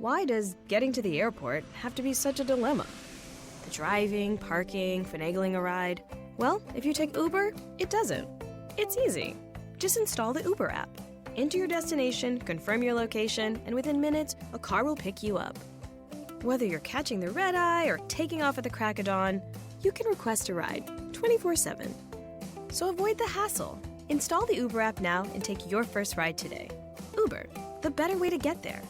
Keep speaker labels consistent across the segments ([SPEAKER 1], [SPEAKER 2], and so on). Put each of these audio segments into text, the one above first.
[SPEAKER 1] Why does getting to the airport have to be such a dilemma? The driving, parking, finagling a ride. Well, if you take Uber, it doesn't. It's easy. Just install the Uber app. Enter your destination, confirm your location, and within minutes, a car will pick you up. Whether you're catching the red eye or taking off at the crack of dawn, you can request a ride 24/7. So avoid the hassle. Install the Uber app now and take your first ride today. Uber, the better way to get there.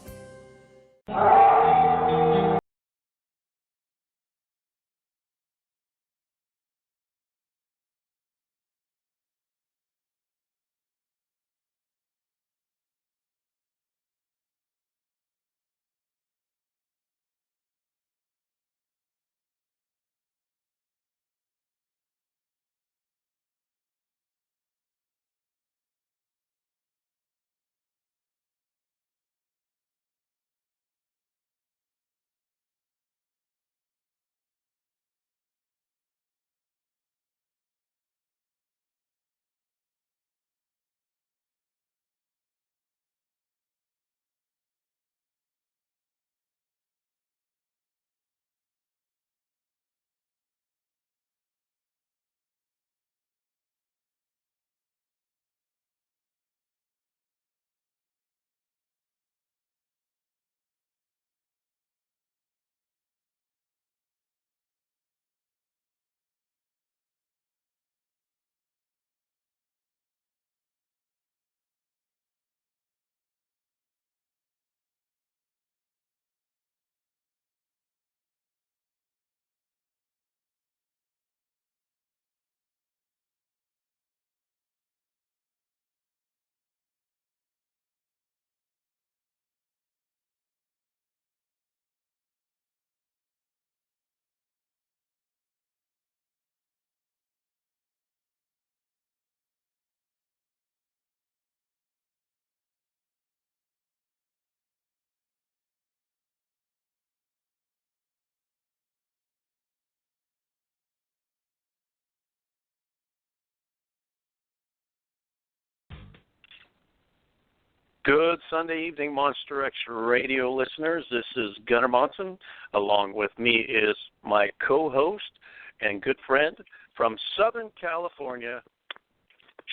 [SPEAKER 2] Good Sunday evening, Monster X radio listeners. This is Gunnar Monson. Along with me is my co-host and good friend from Southern California,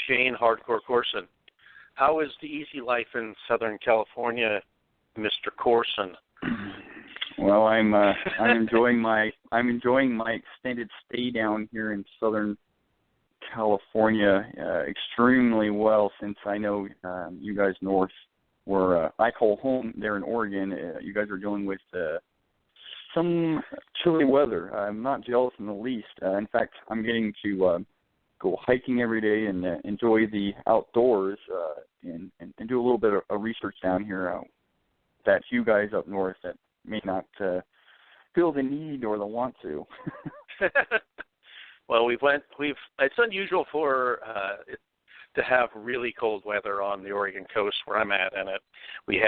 [SPEAKER 2] Shane Hardcore Corson. How is the easy life in Southern California, Mr. Corson?
[SPEAKER 3] Well, I'm enjoying my extended stay down here in Southern California extremely well, since I know you guys north, where I call home there in Oregon, you guys are dealing with some chilly weather. I'm not jealous in the least. In fact, I'm getting to go hiking every day and enjoy the outdoors and do a little bit of research down here that you guys up north that may not feel the need or the want to.
[SPEAKER 2] Well, it's unusual for to have really cold weather on the Oregon coast where I'm at, and we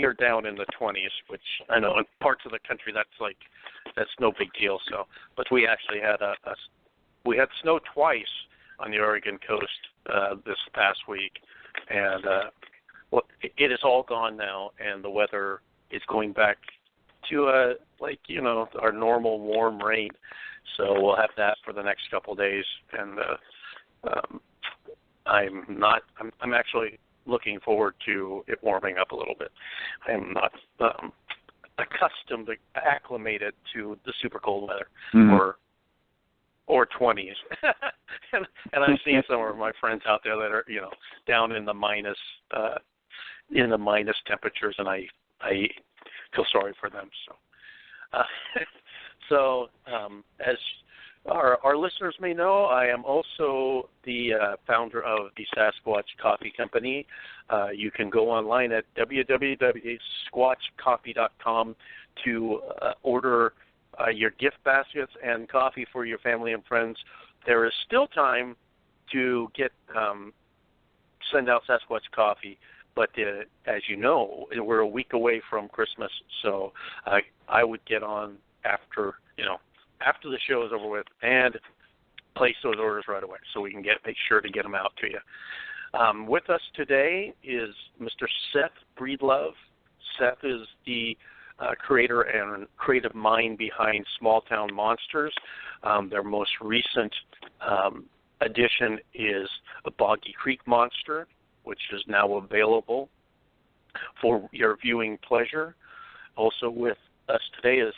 [SPEAKER 2] are down in the 20s, which I know in parts of the country that's no big deal. So, but we actually had we had snow twice on the Oregon coast this past week, and it is all gone now, and the weather is going back to our normal warm rain. So we'll have that for the next couple of days, and I'm actually looking forward to it warming up a little bit. I am not accustomed, acclimated to the super cold weather or 20s, and I've seen some of my friends out there that are down in the minus temperatures, and I feel sorry for them. So, as our listeners may know, I am also the founder of the Sasquatch Coffee Company. You can go online at www.squatchcoffee.com to order your gift baskets and coffee for your family and friends. There is still time to send out Sasquatch coffee, but as you know, we're a week away from Christmas, so I would get on after the show is over with and place those orders right away so we can make sure to get them out to you. With us today is Mr. Seth Breedlove. Seth is the creator and creative mind behind Small Town Monsters. Their most recent addition is the Boggy Creek Monster, which is now available for your viewing pleasure. Also with us today is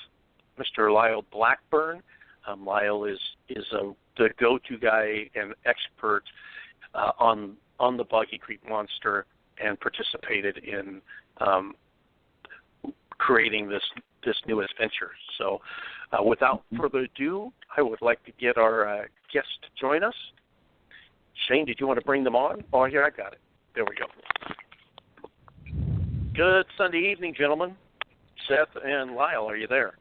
[SPEAKER 2] Mr. Lyle Blackburn. Lyle is the go-to guy and expert on the Boggy Creek Monster and participated in creating this new adventure. So without further ado, I would like to get our guest to join us. Shane, did you want to bring them on? Oh, here, I got it. There we go. Good Sunday evening, gentlemen. Seth and Lyle, are you there?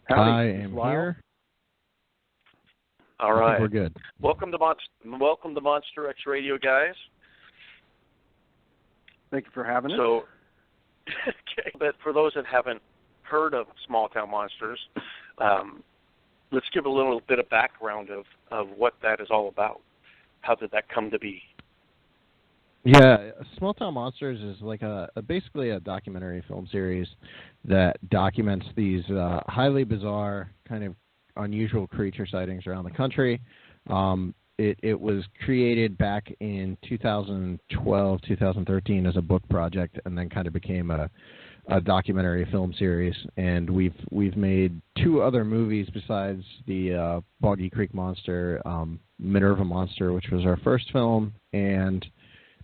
[SPEAKER 4] Howdy. I am here.
[SPEAKER 2] All right.
[SPEAKER 4] We're good.
[SPEAKER 2] Welcome to Monster X Radio, guys.
[SPEAKER 5] Thank you for having us.
[SPEAKER 2] So, okay, but for those that haven't heard of Small Town Monsters, let's give a little bit of background of what that is all about. How did that come to be?
[SPEAKER 4] Yeah, Small Town Monsters is like basically a documentary film series that documents these highly bizarre, kind of unusual creature sightings around the country. It was created back in 2012, 2013 as a book project, and then kind of became a documentary film series. And we've made 2 other movies besides the Boggy Creek Monster, Minerva Monster, which was our first film, and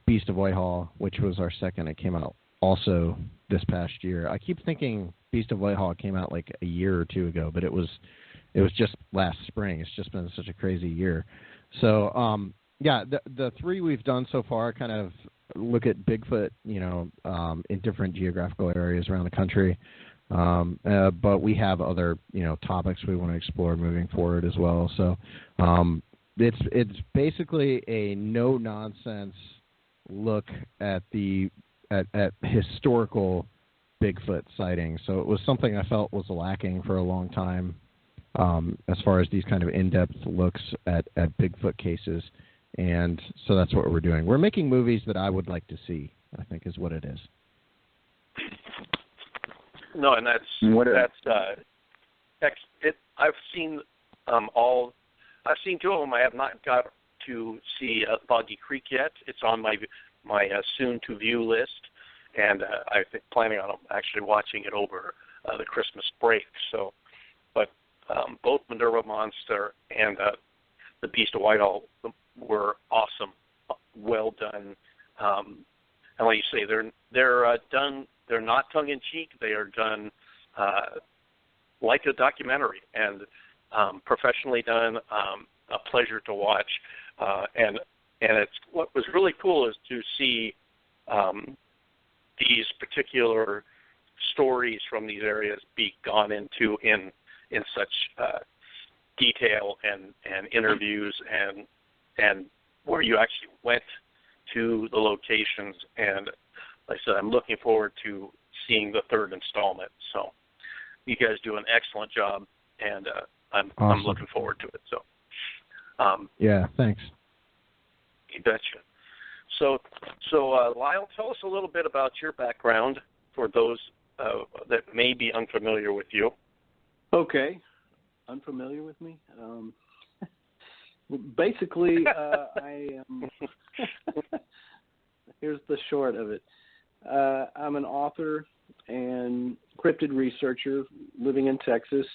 [SPEAKER 4] Beast of Whitehall, which was our second. It came out also this past year. I keep thinking Beast of Whitehall came out like a year or 2 ago, but it was just last spring. It's just been such a crazy year. So, the 3 we've done so far kind of look at Bigfoot, in different geographical areas around the country. But we have other, topics we want to explore moving forward as well. So, it's basically a no-nonsense look at at historical Bigfoot sightings. So it was something I felt was lacking for a long time. As far as these kind of in-depth looks at Bigfoot cases. And so that's what we're doing. We're making movies that I would like to see, I think is what it is.
[SPEAKER 2] No, and I've seen 2 of them. I have not got to see Boggy Creek yet. It's on my soon-to-view list, and I think planning on actually watching it over the Christmas break. So, but both Minerva Monster and the Beast of Whitehall were awesome, well done, and like you say, they're done. They're not tongue-in-cheek. They are done like a documentary and professionally done. A pleasure to watch, and it's what was really cool is to see these particular stories from these areas be gone into in such detail and interviews and where you actually went to the locations. And like I said, I'm looking forward to seeing the 3rd installment. So you guys do an excellent job, and
[SPEAKER 4] awesome.
[SPEAKER 2] I'm looking forward to it. So
[SPEAKER 4] yeah, thanks.
[SPEAKER 2] You betcha. So Lyle, tell us a little bit about your background for those that may be unfamiliar with you.
[SPEAKER 5] Okay. Unfamiliar with me? Basically, I am... Here's the short of it. I'm an author and cryptid researcher living in Texas.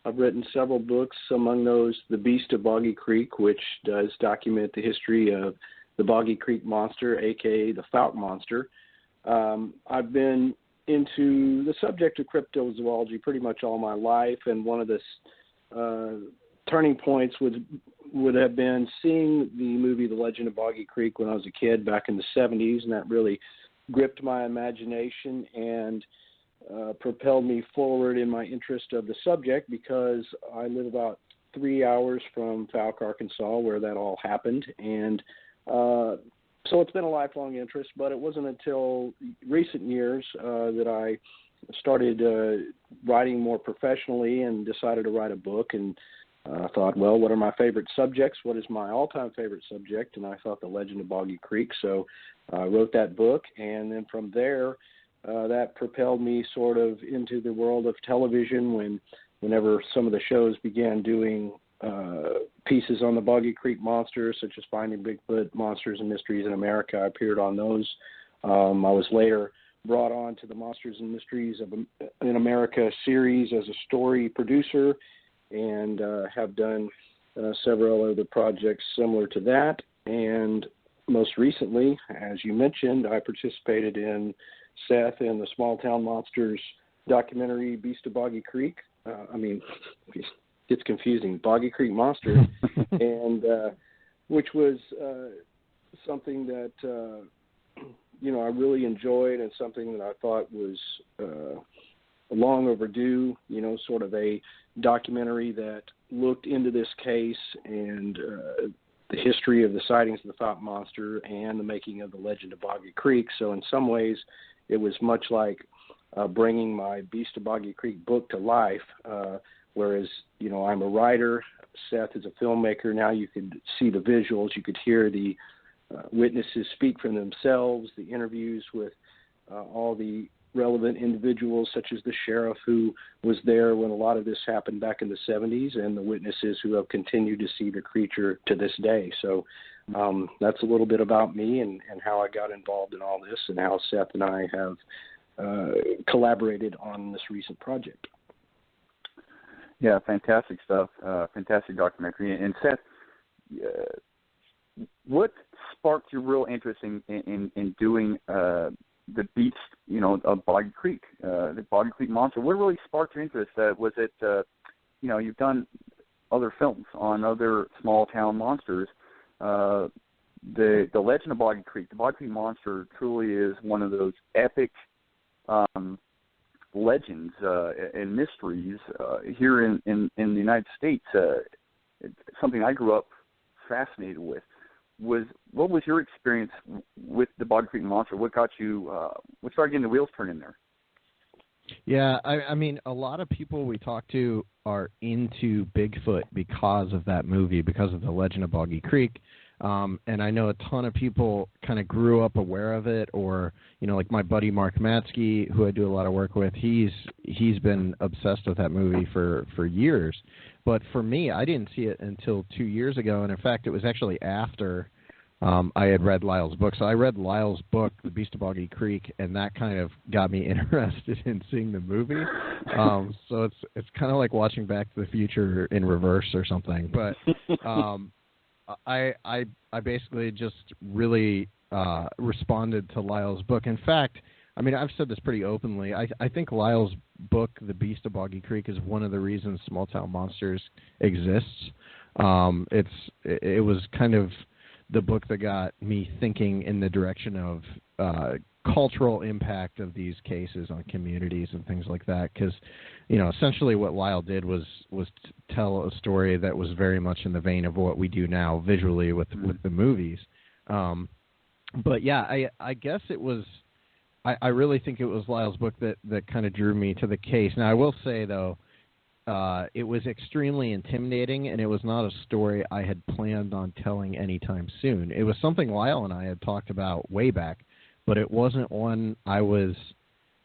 [SPEAKER 5] I've written several books, among those The Beast of Boggy Creek, which does document the history of the Boggy Creek Monster, a.k.a. the Falk Monster. I've been into the subject of cryptozoology pretty much all my life, and one of the turning points would have been seeing the movie The Legend of Boggy Creek when I was a kid back in the 70s, and that really gripped my imagination and propelled me forward in my interest of the subject, because I live about 3 hours from Falk, Arkansas, where that all happened. And so it's been a lifelong interest, but it wasn't until recent years that I started writing more professionally and decided to write a book. And I thought, well, what are my favorite subjects? What is my all-time favorite subject? And I thought The Legend of Boggy Creek. So I wrote that book, and then from there that propelled me sort of into the world of television whenever some of the shows began doing pieces on the Boggy Creek Monster, such as Finding Bigfoot, Monsters and Mysteries in America. I appeared on those. I was later brought on to the Monsters and Mysteries in America series as a story producer, and have done several other projects similar to that. And most recently, as you mentioned, I participated in Seth and the Small Town Monsters documentary, Beast of Boggy Creek. It's confusing, Boggy Creek Monster, and which was something that I really enjoyed, and something that I thought was long overdue. Sort of a documentary that looked into this case and the history of the sightings of the Thought Monster and the making of the legend of Boggy Creek. So in some ways, it was much like bringing my Beast of Boggy Creek book to life. Whereas, I'm a writer, Seth is a filmmaker. Now you could see the visuals, you could hear the witnesses speak for themselves, the interviews with all the relevant individuals, such as the sheriff who was there when a lot of this happened back in the 70s, and the witnesses who have continued to see the creature to this day. So that's a little bit about me and how I got involved in all this, and how Seth and I have collaborated on this recent project.
[SPEAKER 3] Yeah, fantastic stuff. Fantastic documentary. And Seth, what sparked your real interest in doing the Beast, of Boggy Creek, the Boggy Creek Monster? What really sparked your interest? Was it, you've done other films on other small town monsters. The Legend of Boggy Creek, the Boggy Creek Monster, truly is one of those epic legends and mysteries here in the United States. It's something I grew up fascinated with. What was your experience with the Boggy Creek Monster? What got you? What started getting the wheels turning there?
[SPEAKER 4] Yeah, I mean, a lot of people we talk to are into Bigfoot because of that movie, because of the Legend of Boggy Creek. And I know a ton of people kind of grew up aware of it, or, like my buddy Mark Matsky, who I do a lot of work with, he's been obsessed with that movie for years. But for me, I didn't see it until 2 years ago, and in fact, it was actually after I had read Lyle's book. So I read Lyle's book, The Beast of Boggy Creek, and that kind of got me interested in seeing the movie. So it's kind of like watching Back to the Future in reverse or something. But I basically just really responded to Lyle's book. In fact, I mean, I've said this pretty openly. I think Lyle's book, The Beast of Boggy Creek, is one of the reasons Small Town Monsters exists. It was kind of the book that got me thinking in the direction of cultural impact of these cases on communities and things like that. Because, essentially what Lyle did was tell a story that was very much in the vein of what we do now visually with the movies. But yeah, I guess it was. I really think it was Lyle's book that kind of drew me to the case. Now, I will say, though, it was extremely intimidating, and it was not a story I had planned on telling anytime soon. It was something Lyle and I had talked about way back, but it wasn't one I was,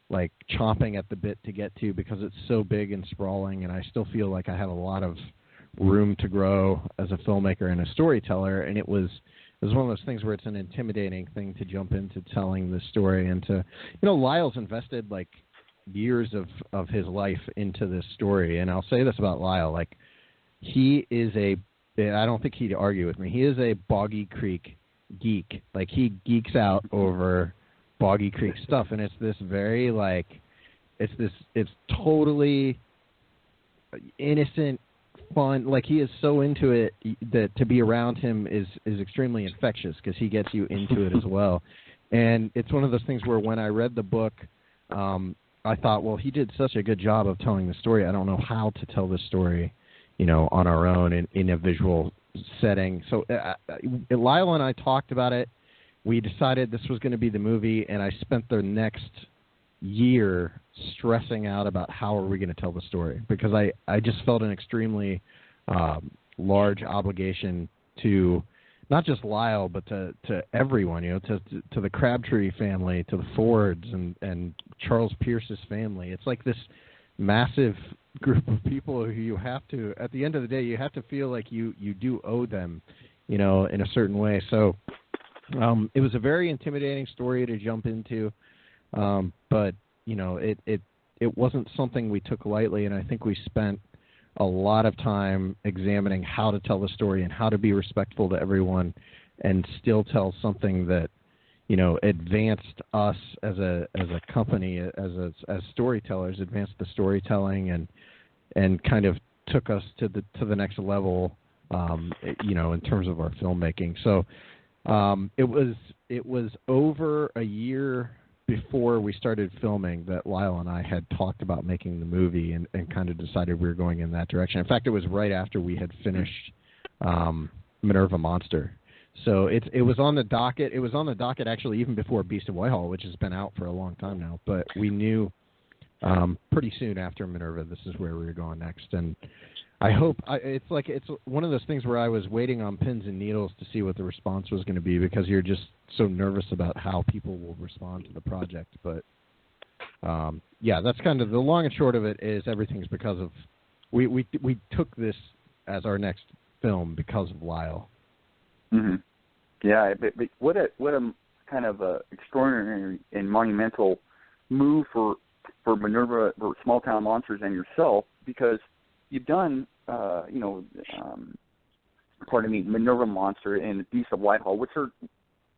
[SPEAKER 4] like, chomping at the bit to get to because it's so big and sprawling, and I still feel like I have a lot of room to grow as a filmmaker and a storyteller, and it was one of those things where it's an intimidating thing to jump into telling the story, and to, Lyle's invested, like, years of his life into this story. And I'll say this about Lyle, like, he is I don't think he'd argue with me, he is a Boggy Creek geek. Like, he geeks out over Boggy Creek stuff, and it's this very, like, it's totally innocent, fun. Like, he is so into it that to be around him is extremely infectious, because he gets you into it as well. And it's one of those things where when I read the book, I thought, well, he did such a good job of telling the story. I don't know how to tell this story, on our own in a visual setting. So Lyle and I talked about it. We decided this was going to be the movie, and I spent the next year stressing out about how are we going to tell the story, because I just felt an extremely large obligation to not just Lyle, but to everyone, to the Crabtree family, to the Fords and Charles Pierce's family. It's like this massive group of people who you have to, at the end of the day, you have to feel like you do owe them, in a certain way. So it was a very intimidating story to jump into, but it wasn't something we took lightly, and I think we spent a lot of time examining how to tell the story and how to be respectful to everyone and still tell something that, advanced us as a company, as storytellers, advanced the storytelling and kind of took us to the next level, in terms of our filmmaking. So it was over a year before we started filming that Lyle and I had talked about making the movie and kind of decided we were going in that direction. In fact, it was right after we had finished Minerva Monster. So it was on the docket. It was on the docket actually even before Beast of Whitehall, which has been out for a long time now. But we knew pretty soon after Minerva this is where we were going next. And I hope it's one of those things where I was waiting on pins and needles to see what the response was going to be, because you're just so nervous about how people will respond to the project. But that's kind of the long and short of it. Is everything's because of we took this as our next film because of Lyle.
[SPEAKER 3] Mm-hmm. Yeah, but what a kind of a extraordinary and monumental move for Minerva, for Small Town Monsters, and yourself, because you've done, Minerva Monster and Beast of Whitehall, which are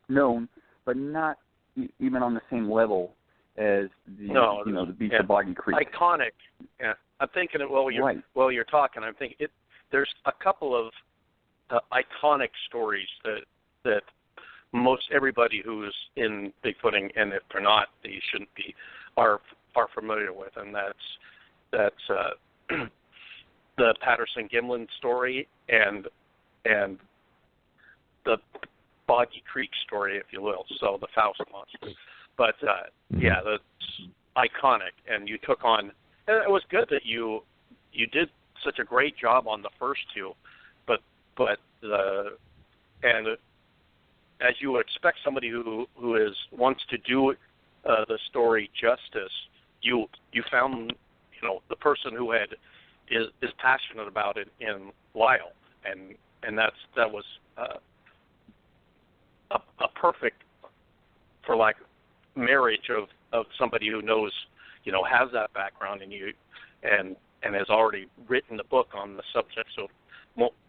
[SPEAKER 3] known, but not even on the same level as the Beast of Boggy Creek.
[SPEAKER 2] Iconic. Yeah, I'm thinking it while you're talking. I'm thinking there's a couple of iconic stories that most everybody who's in Bigfooting, and if they're not, they shouldn't be, are familiar with, and that's the Patterson-Gimlin story and the Boggy Creek story, if you will, so the Faust monster. But, that's iconic, and you took on, and it was good that you did such a great job on the first two, but as you would expect somebody who wants to do the story justice, you found the person who is passionate about it in Lyle, and that was a perfect, for like, marriage of somebody who knows, has that background and has already written the book on the subject, so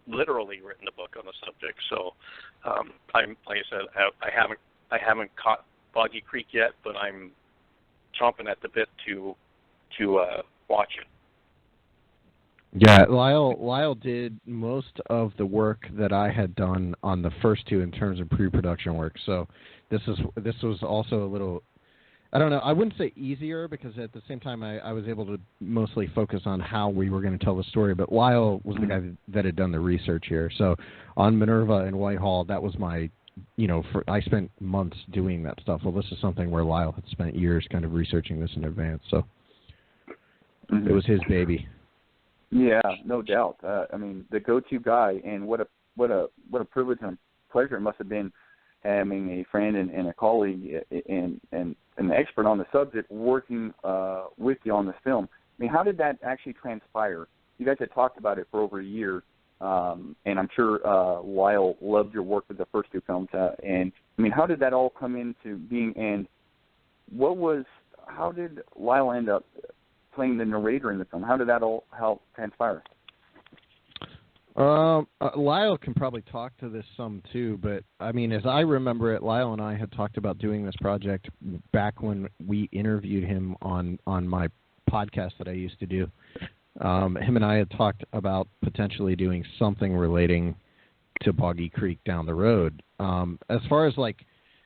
[SPEAKER 2] literally written the book on the subject. So I'm, like I said, I haven't caught Boggy Creek yet, but I'm chomping at the bit to watch it.
[SPEAKER 4] Yeah, Lyle did most of the work that I had done on the first two in terms of pre-production work. So this was also a little, I don't know, I wouldn't say easier, because at the same time I was able to mostly focus on how we were going to tell the story. But Lyle was the guy that had done the research here. So on Minerva and Whitehall, that was my, I spent months doing that stuff. Well, this is something where Lyle had spent years kind of researching this in advance. So it was his baby.
[SPEAKER 3] Yeah, no doubt. The go-to guy, and what a privilege and pleasure it must have been having a friend and a colleague and an expert on the subject working with you on this film. How did that actually transpire? You guys had talked about it for over a year, and I'm sure Lyle loved your work with the first two films. How did that all come into being? And how did Lyle end up playing the narrator in the film? How did that all help transpire?
[SPEAKER 4] Lyle can probably talk to this some too, but as I remember it, Lyle and I had talked about doing this project back when we interviewed him on my podcast that I used to do. Him and I had talked about potentially doing something relating to Boggy Creek down the road. As far as like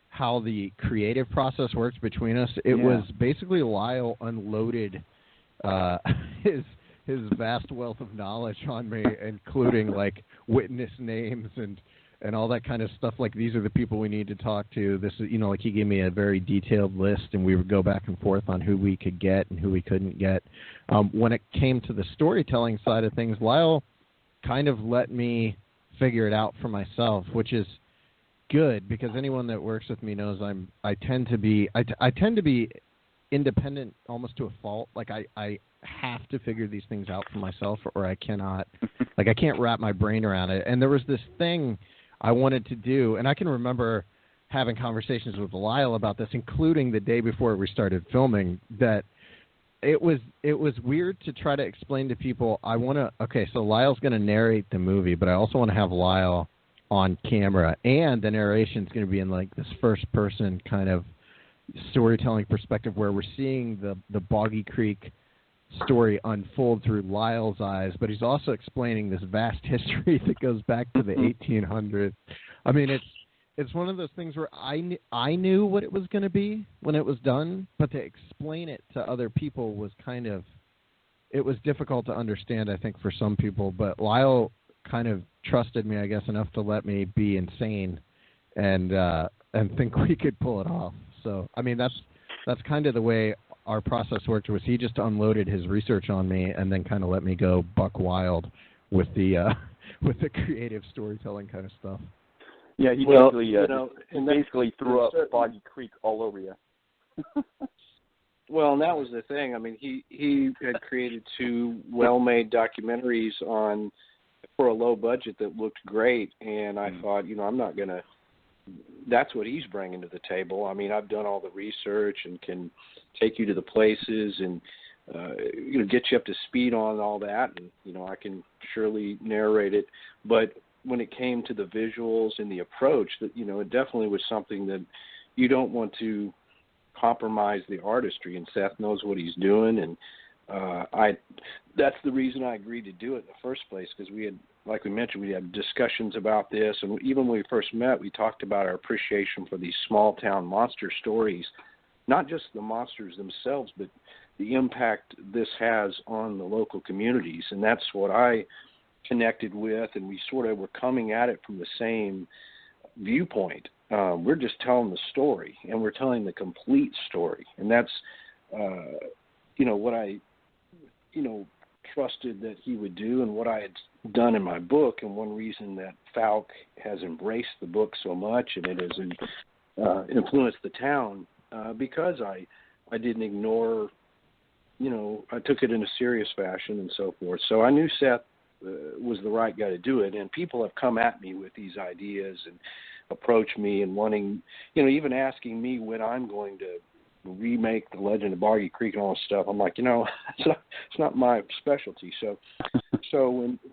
[SPEAKER 4] how the creative process works between us, it was basically Lyle unloaded his vast wealth of knowledge on me, including like witness names and all that kind of stuff. Like, these are the people we need to talk to. This is, like, he gave me a very detailed list, and we would go back and forth on who we could get and who we couldn't get. When it came to the storytelling side of things, Lyle kind of let me figure it out for myself, which is good because anyone that works with me knows I tend to be independent almost to a fault. Like I have to figure these things out for myself, or I cannot. Like I can't wrap my brain around it. And there was this thing I wanted to do, and I can remember having conversations with Lyle about this, including the day before we started filming, that it was weird to try to explain to people. So Lyle's going to narrate the movie, but I also want to have Lyle on camera, and the narration is going to be in like this first person kind of storytelling perspective where we're seeing the Boggy Creek story unfold through Lyle's eyes, but he's also explaining this vast history that goes back to the 1800s. I mean, it's one of those things where I knew what it was going to be when it was done, but to explain it to other people was it was difficult to understand, I think, for some people. But Lyle kind of trusted me, I guess, enough to let me be insane and think we could pull it off. So, I mean, that's kind of the way our process worked. Was he just unloaded his research on me and then kind of let me go buck wild with the creative storytelling kind of stuff.
[SPEAKER 3] Yeah, he basically threw up Boggy Creek all over you.
[SPEAKER 5] Well, and that was the thing. I mean, he had created 2 well-made documentaries for a low budget that looked great, and I thought, I'm not going to. That's what he's bringing to the table. I mean, I've done all the research and can take you to the places and get you up to speed on all that, and I can surely narrate it. But when it came to the visuals and the approach, that it definitely was something that you don't want to compromise the artistry. And Seth knows what he's doing, and that's the reason I agreed to do it in the first place, because we had, like we mentioned, we had discussions about this, and even when we first met, we talked about our appreciation for these small town monster stories, not just the monsters themselves, but the impact this has on the local communities. And that's what I connected with, and we sort of were coming at it from the same viewpoint. We're just telling the story, and we're telling the complete story, and that's what I trusted that he would do, and what I had done in my book. And one reason that Falk has embraced the book so much, and it has influenced the town, because I didn't ignore, I took it in a serious fashion and so forth. So I knew Seth was the right guy to do it, and people have come at me with these ideas and approached me and wanting, even asking me when I'm going to remake the Legend of Boggy Creek and all this stuff. I'm like, it's not my specialty. So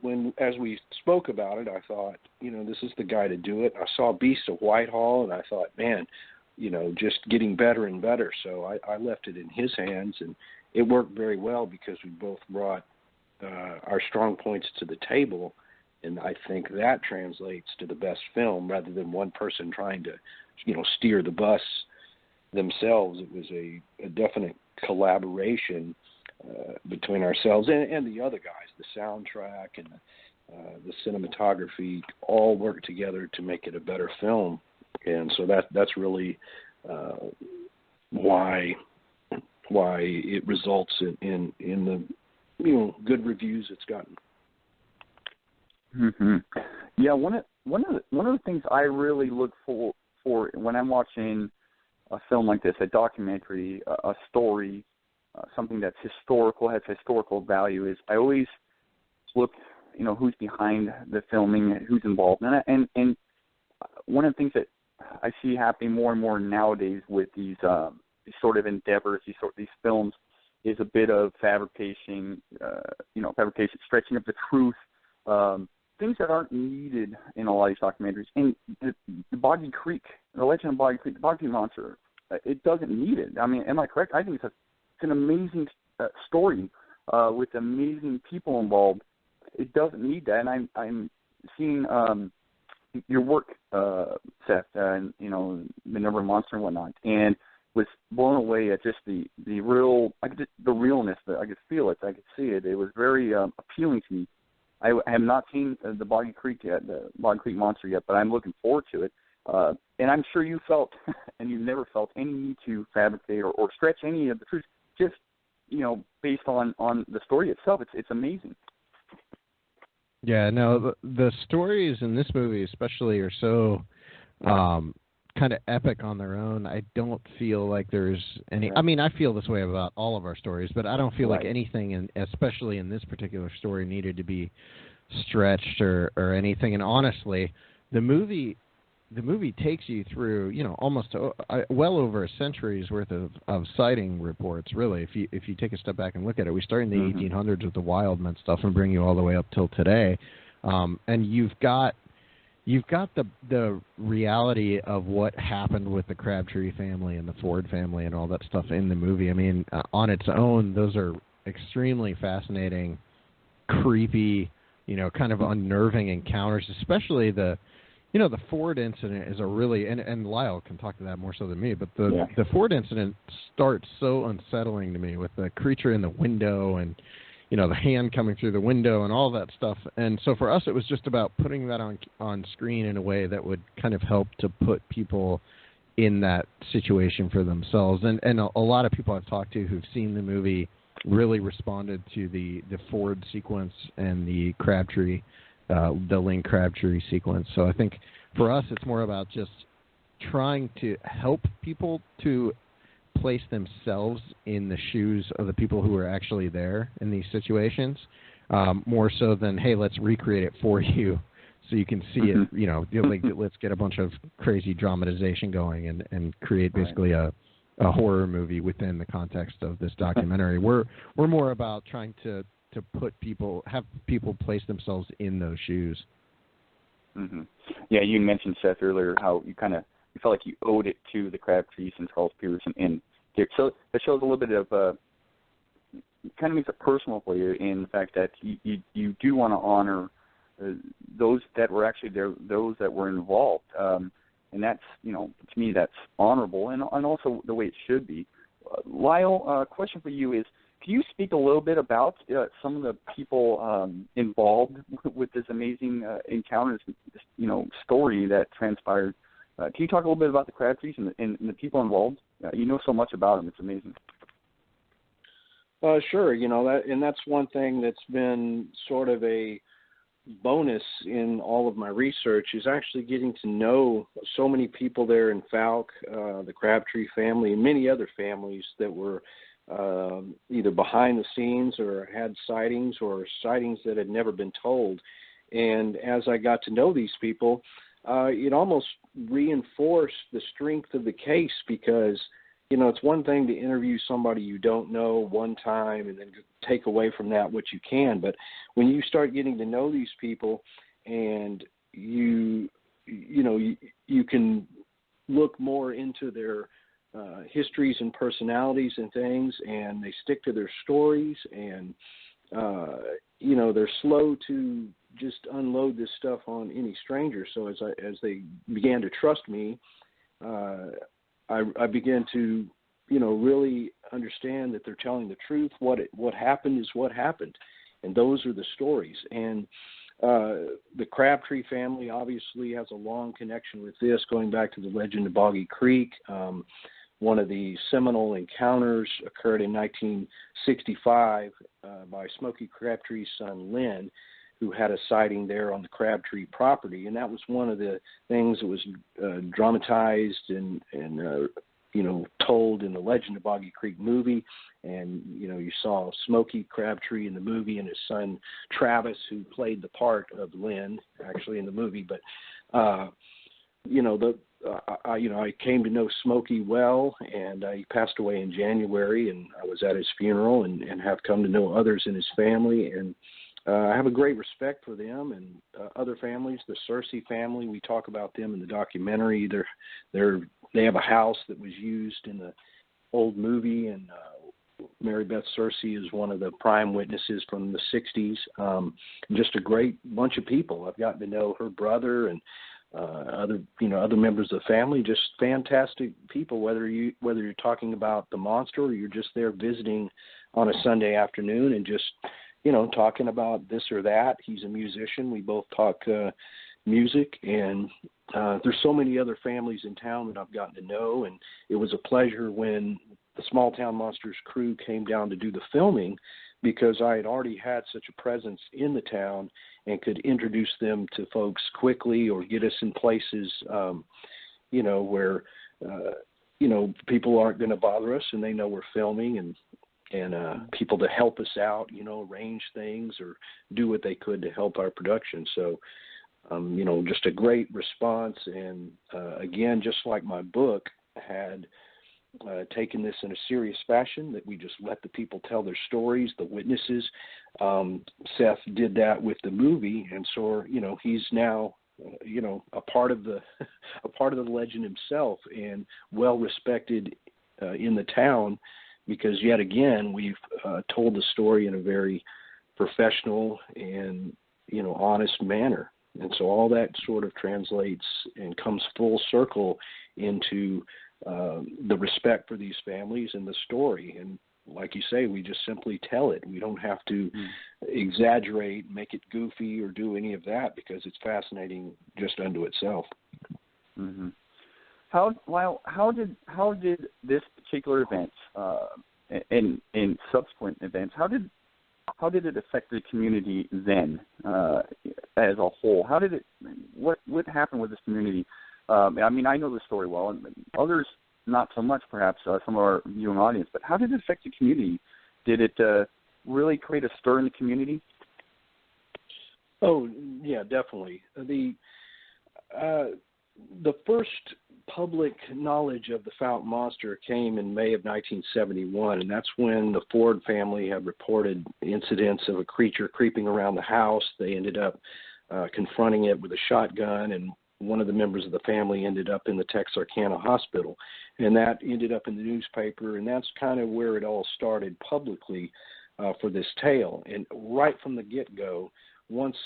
[SPEAKER 5] when as we spoke about it, I thought, this is the guy to do it. I saw Beast of Whitehall, and I thought, man, just getting better and better. So I left it in his hands, and it worked very well because we both brought our strong points to the table, and I think that translates to the best film rather than one person trying to, steer the bus themselves. It was a definite collaboration between ourselves and the other guys. The soundtrack and the cinematography all work together to make it a better film, and so that's really why it results in the good reviews it's gotten.
[SPEAKER 3] Mm-hmm. Yeah, one of the things I really look for when I'm watching a film like this, a documentary, a story, something that's historical, has historical value, is I always look, who's behind the filming, who's involved, and one of the things that I see happening more and more nowadays with these sort of endeavors, these films, is a bit of fabrication, stretching of the truth, things that aren't needed in a lot of these documentaries. And the Boggy Creek, the Legend of Boggy Creek, the Boggy Creek Monster, it doesn't need it. I mean, am I correct? I think it's an amazing story with amazing people involved. It doesn't need that, and I'm seeing your work, Seth, and Minerva Monster and whatnot, and was blown away at just the realness. I could feel it. I could see it. It was very appealing to me. I have not seen the Boggy Creek yet, the Boggy Creek Monster yet, but I'm looking forward to it. And I'm sure you felt, and you've never felt any need to fabricate or stretch any of the truth, just based on the story itself. It's amazing. Yeah, no,
[SPEAKER 4] the stories in this movie especially are so kind of epic on their own. I don't feel like there's any. I mean, I feel this way about all of our stories, but I don't feel like anything, and especially in this particular story, needed to be stretched or anything. And honestly, the movie takes you through, almost well over a century's worth of sighting reports. Really, if you take a step back and look at it, we start in the 1800s with the Wildman stuff and bring you all the way up till today, and you've got the reality of what happened with the Crabtree family and the Ford family and all that stuff in the movie. I mean, on its own, those are extremely fascinating, creepy, kind of unnerving encounters, especially the Ford incident is a really, and Lyle can talk to that more so than me, but the Ford incident starts so unsettling to me with the creature in the window and, the hand coming through the window and all that stuff. And so for us, it was just about putting that on screen in a way that would kind of help to put people in that situation for themselves. And a lot of people I've talked to who've seen the movie really responded to the Ford sequence and the Crabtree, the Lynn Crabtree sequence. So I think for us, it's more about just trying to help people to place themselves in the shoes of the people who are actually there in these situations, more so than, hey, let's recreate it for you so you can see it. Let's get a bunch of crazy dramatization going and create basically a horror movie within the context of this documentary. We're more about trying to have people place themselves in those shoes.
[SPEAKER 3] Mm-hmm. Yeah, you mentioned, Seth, earlier how you felt like you owed it to the Crabtrees and Charles Pearson, and so that shows a little bit of kind of makes it personal for you in the fact that you do want to honor those that were actually there, those that were involved, and that's to me that's honorable and also the way it should be. Lyle, question for you is, can you speak a little bit about some of the people involved with this amazing encounter, this story that transpired? Can you talk a little bit about the Crabtrees and the people involved? You know so much about them; it's amazing.
[SPEAKER 5] Sure. That's one thing that's been sort of a bonus in all of my research is actually getting to know so many people there in Falk, the Crabtree family, and many other families that were either behind the scenes or had sightings or sightings that had never been told. And as I got to know these people, it almost reinforced the strength of the case because, it's one thing to interview somebody you don't know one time and then take away from that what you can. But when you start getting to know these people and you can look more into their histories and personalities and things, and they stick to their stories, and they're slow to just unload this stuff on any stranger. So as they began to trust me, I began to really understand that they're telling the truth. What happened is what happened, and those are the stories. And the Crabtree family obviously has a long connection with this, going back to the legend of Boggy Creek. One of the seminal encounters occurred in 1965 by Smokey Crabtree's son, Lynn, who had a sighting there on the Crabtree property. And that was one of the things that was dramatized and told in the Legend of Boggy Creek movie. And, you saw Smokey Crabtree in the movie and his son, Travis, who played the part of Lynn, actually, in the movie. But, I came to know Smokey well, and he passed away in January, and I was at his funeral and have come to know others in his family. And I have a great respect for them and other families. The Searcy family, we talk about them in the documentary. They have a house that was used in the old movie, and Mary Beth Searcy is one of the prime witnesses from the 60s. Just a great bunch of people. I've gotten to know her brother and other members of the family. Just fantastic people. Whether you're talking about the monster or you're just there visiting on a Sunday afternoon and just talking about this or that. He's a musician. We both talk music, and there's so many other families in town that I've gotten to know, and it was a pleasure when the Small Town Monsters crew came down to do the filming because I had already had such a presence in the town and could introduce them to folks quickly or get us in places, where, people aren't going to bother us and they know we're filming, and people to help us out, arrange things or do what they could to help our production. So, just a great response. And again, just like my book had taken this in a serious fashion, that we just let the people tell their stories, the witnesses. Seth did that with the movie, and so he's now a part of the legend himself, and well respected in the town, because yet again we've told the story in a very professional and honest manner. And so all that sort of translates and comes full circle into the respect for these families and the story. And like you say, we just simply tell it. We don't have to exaggerate, make it goofy, or do any of that, because it's fascinating just unto itself.
[SPEAKER 3] Mm-hmm. How did this particular event and subsequent events, how did it affect the community then as a whole? What happened with this community? I know the story well, and others not so much, perhaps, some of our viewing audience, but how did it affect the community? Did it really create a stir in the community?
[SPEAKER 5] Oh, yeah, definitely. The first public knowledge of the Fountain Monster came in May of 1971, and that's when the Ford family had reported incidents of a creature creeping around the house. They ended up confronting it with a shotgun, and one of the members of the family ended up in the Texarkana hospital, and that ended up in the newspaper, and that's kind of where it all started publicly for this tale. And right from the get-go, once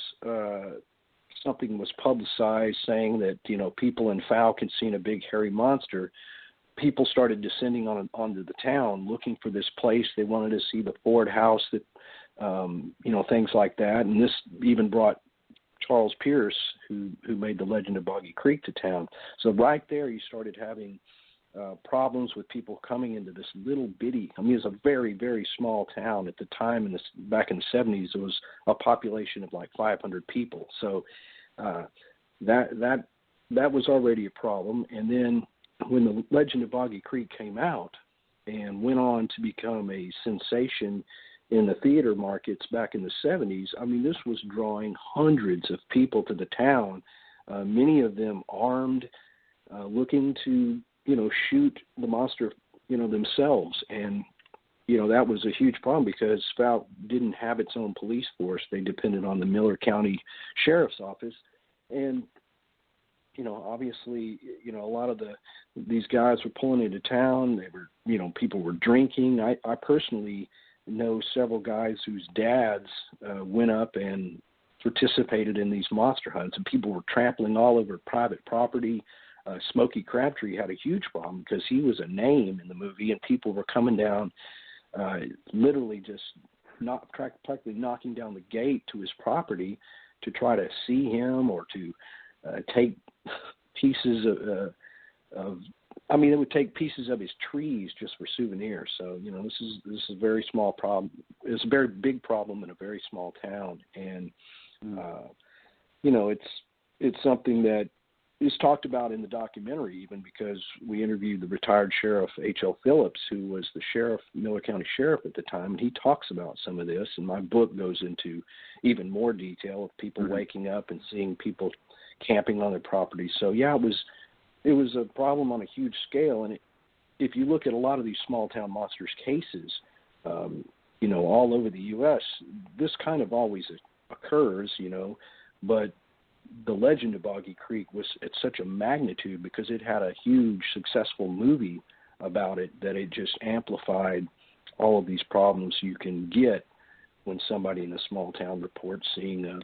[SPEAKER 5] something was publicized saying that, people in Fouke had seen a big hairy monster, people started descending onto the town looking for this place. They wanted to see the Ford house, that, things like that. And this even brought Charles Pierce, who made the Legend of Boggy Creek, to town. So right there, you started having problems with people coming into this little bitty. It's a very, very small town at the time. Back in the 70s, it was a population of like 500 people. So that was already a problem. And then when the Legend of Boggy Creek came out and went on to become a sensation in the theater markets back in the 70s, this was drawing hundreds of people to the town, many of them armed, looking to, shoot the monster, themselves. And, that was a huge problem, because Fouke didn't have its own police force. They depended on the Miller County Sheriff's Office. And, obviously, a lot of these guys were pulling into town. They were, people were drinking. I personally know several guys whose dads went up and participated in these monster hunts, and people were trampling all over private property. Smokey Crabtree had a huge problem because he was a name in the movie, and people were coming down, literally just practically knocking down the gate to his property to try to see him or to take pieces of they would take pieces of his trees just for souvenirs. So, this is a very small problem. It's a very big problem in a very small town. And, it's something that is talked about in the documentary, even because we interviewed the retired sheriff, H.L. Phillips, who was the Miller County Sheriff at the time, and he talks about some of this. And my book goes into even more detail of people waking up and seeing people camping on their property. So, yeah, it was a problem on a huge scale. And if you look at a lot of these small town monsters cases, all over the U.S., this kind of always occurs, but the Legend of Boggy Creek was at such a magnitude because it had a huge successful movie about it that it just amplified all of these problems you can get when somebody in a small town reports seeing a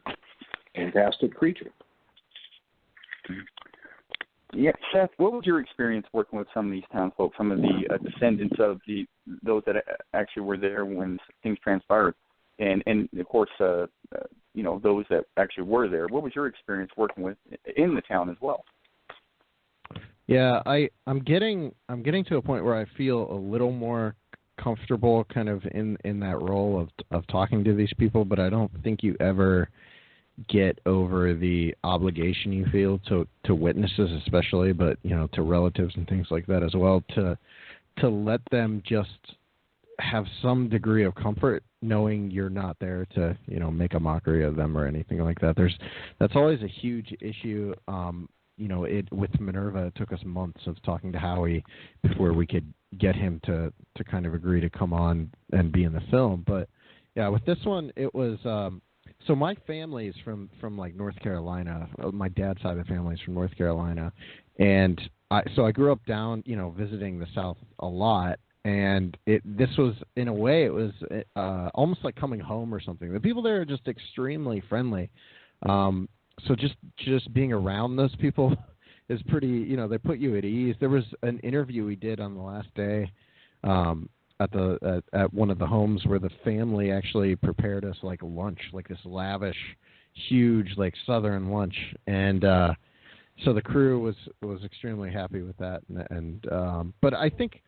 [SPEAKER 5] fantastic creature.
[SPEAKER 3] Yeah, Seth, what was your experience working with some of these townsfolk, some of the descendants of those that actually were there when things transpired, and of course, those that actually were there? What was your experience working with in the town as well?
[SPEAKER 4] Yeah, I'm getting to a point where I feel a little more comfortable kind of in that role of talking to these people, but I don't think you ever get over the obligation you feel to witnesses especially, but to relatives and things like that as well, to let them just have some degree of comfort knowing you're not there to make a mockery of them or anything like that. That's always a huge issue. With Minerva, it took us months of talking to Howie before we could get him to kind of agree to come on and be in the film. But yeah, with this one, it was so my family is from like North Carolina. My dad's side of the family is from North Carolina, and I grew up down visiting the South a lot. And this was, in a way, it was almost like coming home or something. The people there are just extremely friendly. So just being around those people is pretty, they put you at ease. There was an interview we did on the last day at one of the homes where the family actually prepared us like lunch, like this lavish, huge, like Southern lunch. And so the crew was extremely happy with that. But I think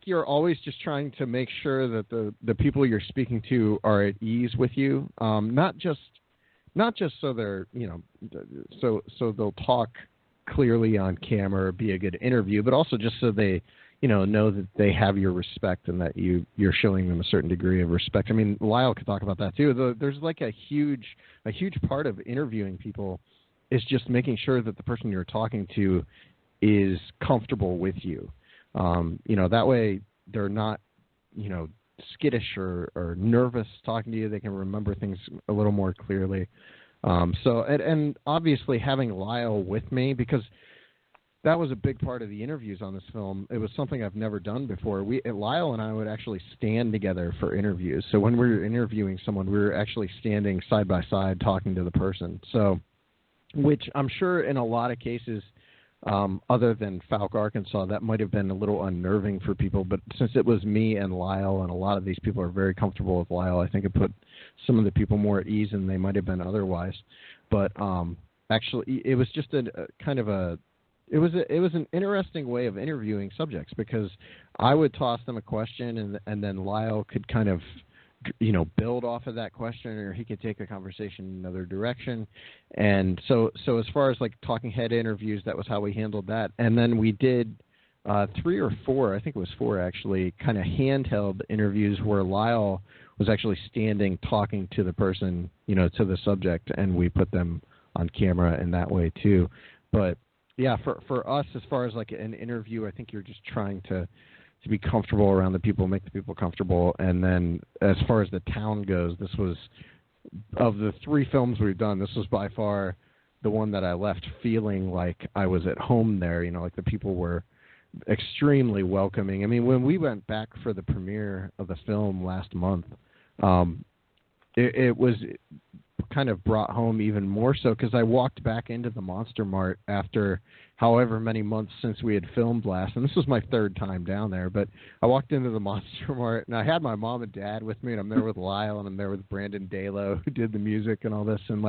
[SPEAKER 4] you're always just trying to make sure that the people you're speaking to are at ease with you, not just so they're so they'll talk clearly on camera or be a good interview, but also just so they know that they have your respect and that you're showing them a certain degree of respect. I mean, Lyle could talk about that too. There's like a huge part of interviewing people is just making sure that the person you're talking to is comfortable with you. That way they're not, skittish or nervous talking to you. They can remember things a little more clearly. And obviously having Lyle with me, because that was a big part of the interviews on this film. It was something I've never done before. Lyle and I would actually stand together for interviews. So when we were interviewing someone, we were actually standing side by side talking to the person. So, which I'm sure in a lot of cases, other than Falk, Arkansas, that might have been a little unnerving for people. But since it was me and Lyle, and a lot of these people are very comfortable with Lyle, I think it put some of the people more at ease than they might have been otherwise. But actually, it was just it was an interesting way of interviewing subjects, because I would toss them a question and then Lyle could kind of build off of that question, or he could take the conversation in another direction. And so as far as like talking head interviews, that was how we handled that. And then we did 3 or 4, I think it was 4 actually, kind of handheld interviews where Lyle was actually standing talking to the person, to the subject, and we put them on camera in that way too. But yeah, for us, as far as like an interview, I think you're just trying to be comfortable around the people, make the people comfortable. And then as far as the town goes, this was, of the 3 films we've done, this was by far the one that I left feeling like I was at home there. Like the people were extremely welcoming. I mean, when we went back for the premiere of the film last month, it was kind of brought home even more so, because I walked back into the Monster Mart after however many months since we had filmed last, and this was my 3rd time down there, but I walked into the Monster Mart, and I had my mom and dad with me, and I'm there with Lyle, and I'm there with Brandon Dalo, who did the music and all this, and I'm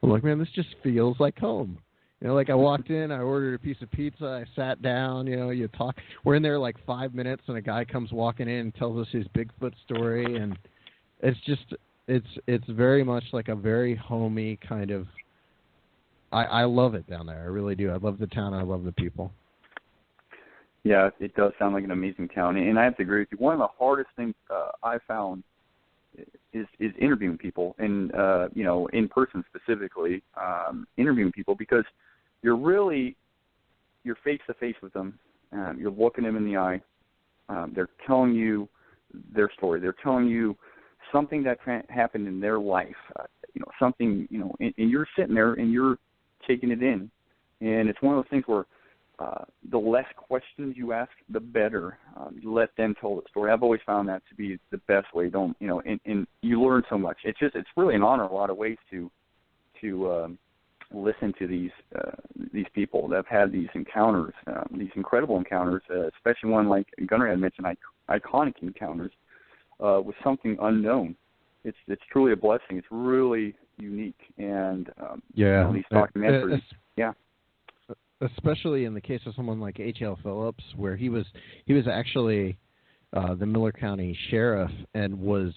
[SPEAKER 4] like, man, this just feels like home. Like I walked in, I ordered a piece of pizza, I sat down, you talk. We're in there like 5 minutes, and a guy comes walking in and tells us his Bigfoot story, and it's very much like a very homey kind of. I love it down there. I really do. I love the town. I love the people.
[SPEAKER 3] Yeah, it does sound like an amazing town, and I have to agree with you. One of the hardest things I found is interviewing people, and in person specifically, interviewing people, because you're face to face with them. You're looking them in the eye. They're telling you their story. They're telling you something that happened in their life, something, and you're sitting there and you're taking it in. And it's one of those things where the less questions you ask, the better. You let them tell the story. I've always found that to be the best way. And you learn so much. It's really an honor in a lot of ways to listen to these people that have had these encounters, these incredible encounters, especially one like Gunnar had mentioned, iconic encounters. With something unknown. It's truly a blessing. It's really unique, and these documentaries.
[SPEAKER 4] Especially in the case of someone like H.L. Phillips, where he was actually the Miller County Sheriff, and was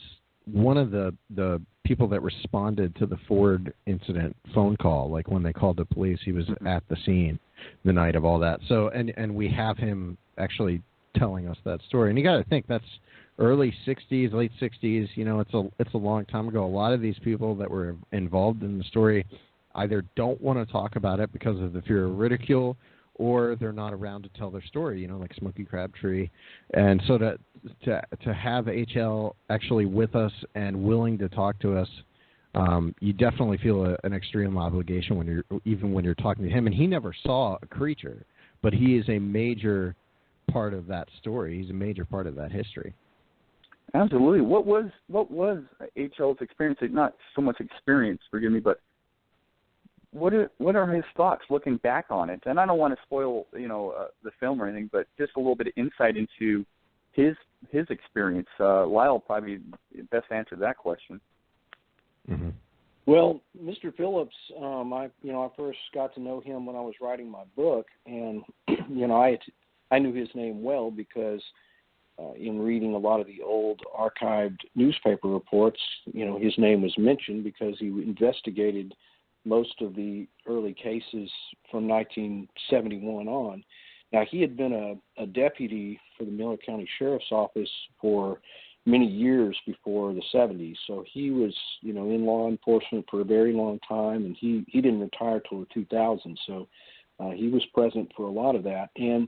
[SPEAKER 4] one of the people that responded to the Ford incident phone call. Like when they called the police, he was at the scene the night of all that. So, and we have him actually telling us that story. And you got to think that's early 60s, late 60s. You know, it's a long time ago. A lot of these people that were involved in the story either don't want to talk about it because of the fear of ridicule, or they're not around to tell their story, you know, like Smokey Crabtree. And so to have HL actually with us and willing to talk to us, you definitely feel an extreme obligation when you're talking to him. And he never saw a creature, but he is a major part of that story. He's a major part of that history.
[SPEAKER 3] Absolutely. What was HL's experience? Not so much experience, forgive me, but what are his thoughts looking back on it? And I don't want to spoil, the film or anything, but just a little bit of insight into his experience. Lyle probably best answer that question.
[SPEAKER 4] Mm-hmm.
[SPEAKER 5] Well, Mr. Phillips, I first got to know him when I was writing my book, and I knew his name well because in reading a lot of the old archived newspaper reports, his name was mentioned because he investigated most of the early cases from 1971 on. Now, he had been a deputy for the Miller County Sheriff's Office for many years before the 70s, so he was, in law enforcement for a very long time, and he didn't retire till the 2000s, so he was present for a lot of that. And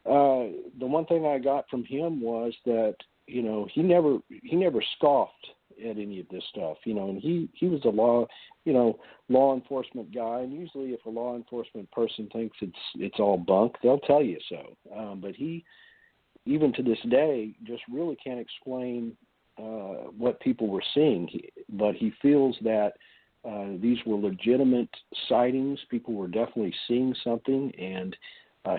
[SPEAKER 5] the one thing I got from him was that, he never scoffed at any of this stuff, and he was a law enforcement guy, and usually if a law enforcement person thinks it's all bunk, they'll tell you so. But he, even to this day, just really can't explain what people were seeing. But he feels that these were legitimate sightings. People were definitely seeing something, and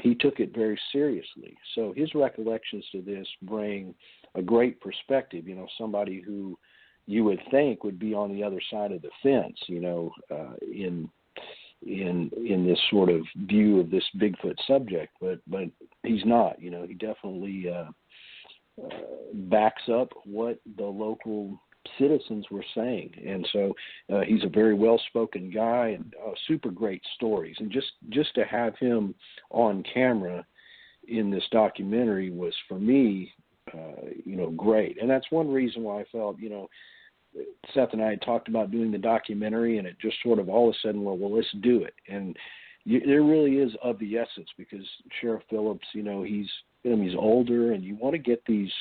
[SPEAKER 5] he took it very seriously. So his recollections to this bring a great perspective. Somebody who you would think would be on the other side of the fence, in this sort of view of this Bigfoot subject, but he's not. He definitely backs up what the local citizens were saying, and so he's a very well-spoken guy and super great stories. And just to have him on camera in this documentary was, for me, great. And that's one reason why I felt, Seth and I had talked about doing the documentary, and it just sort of all of a sudden, well, let's do it. And there really is of the essence, because Sheriff Phillips, he's older, and you want to get these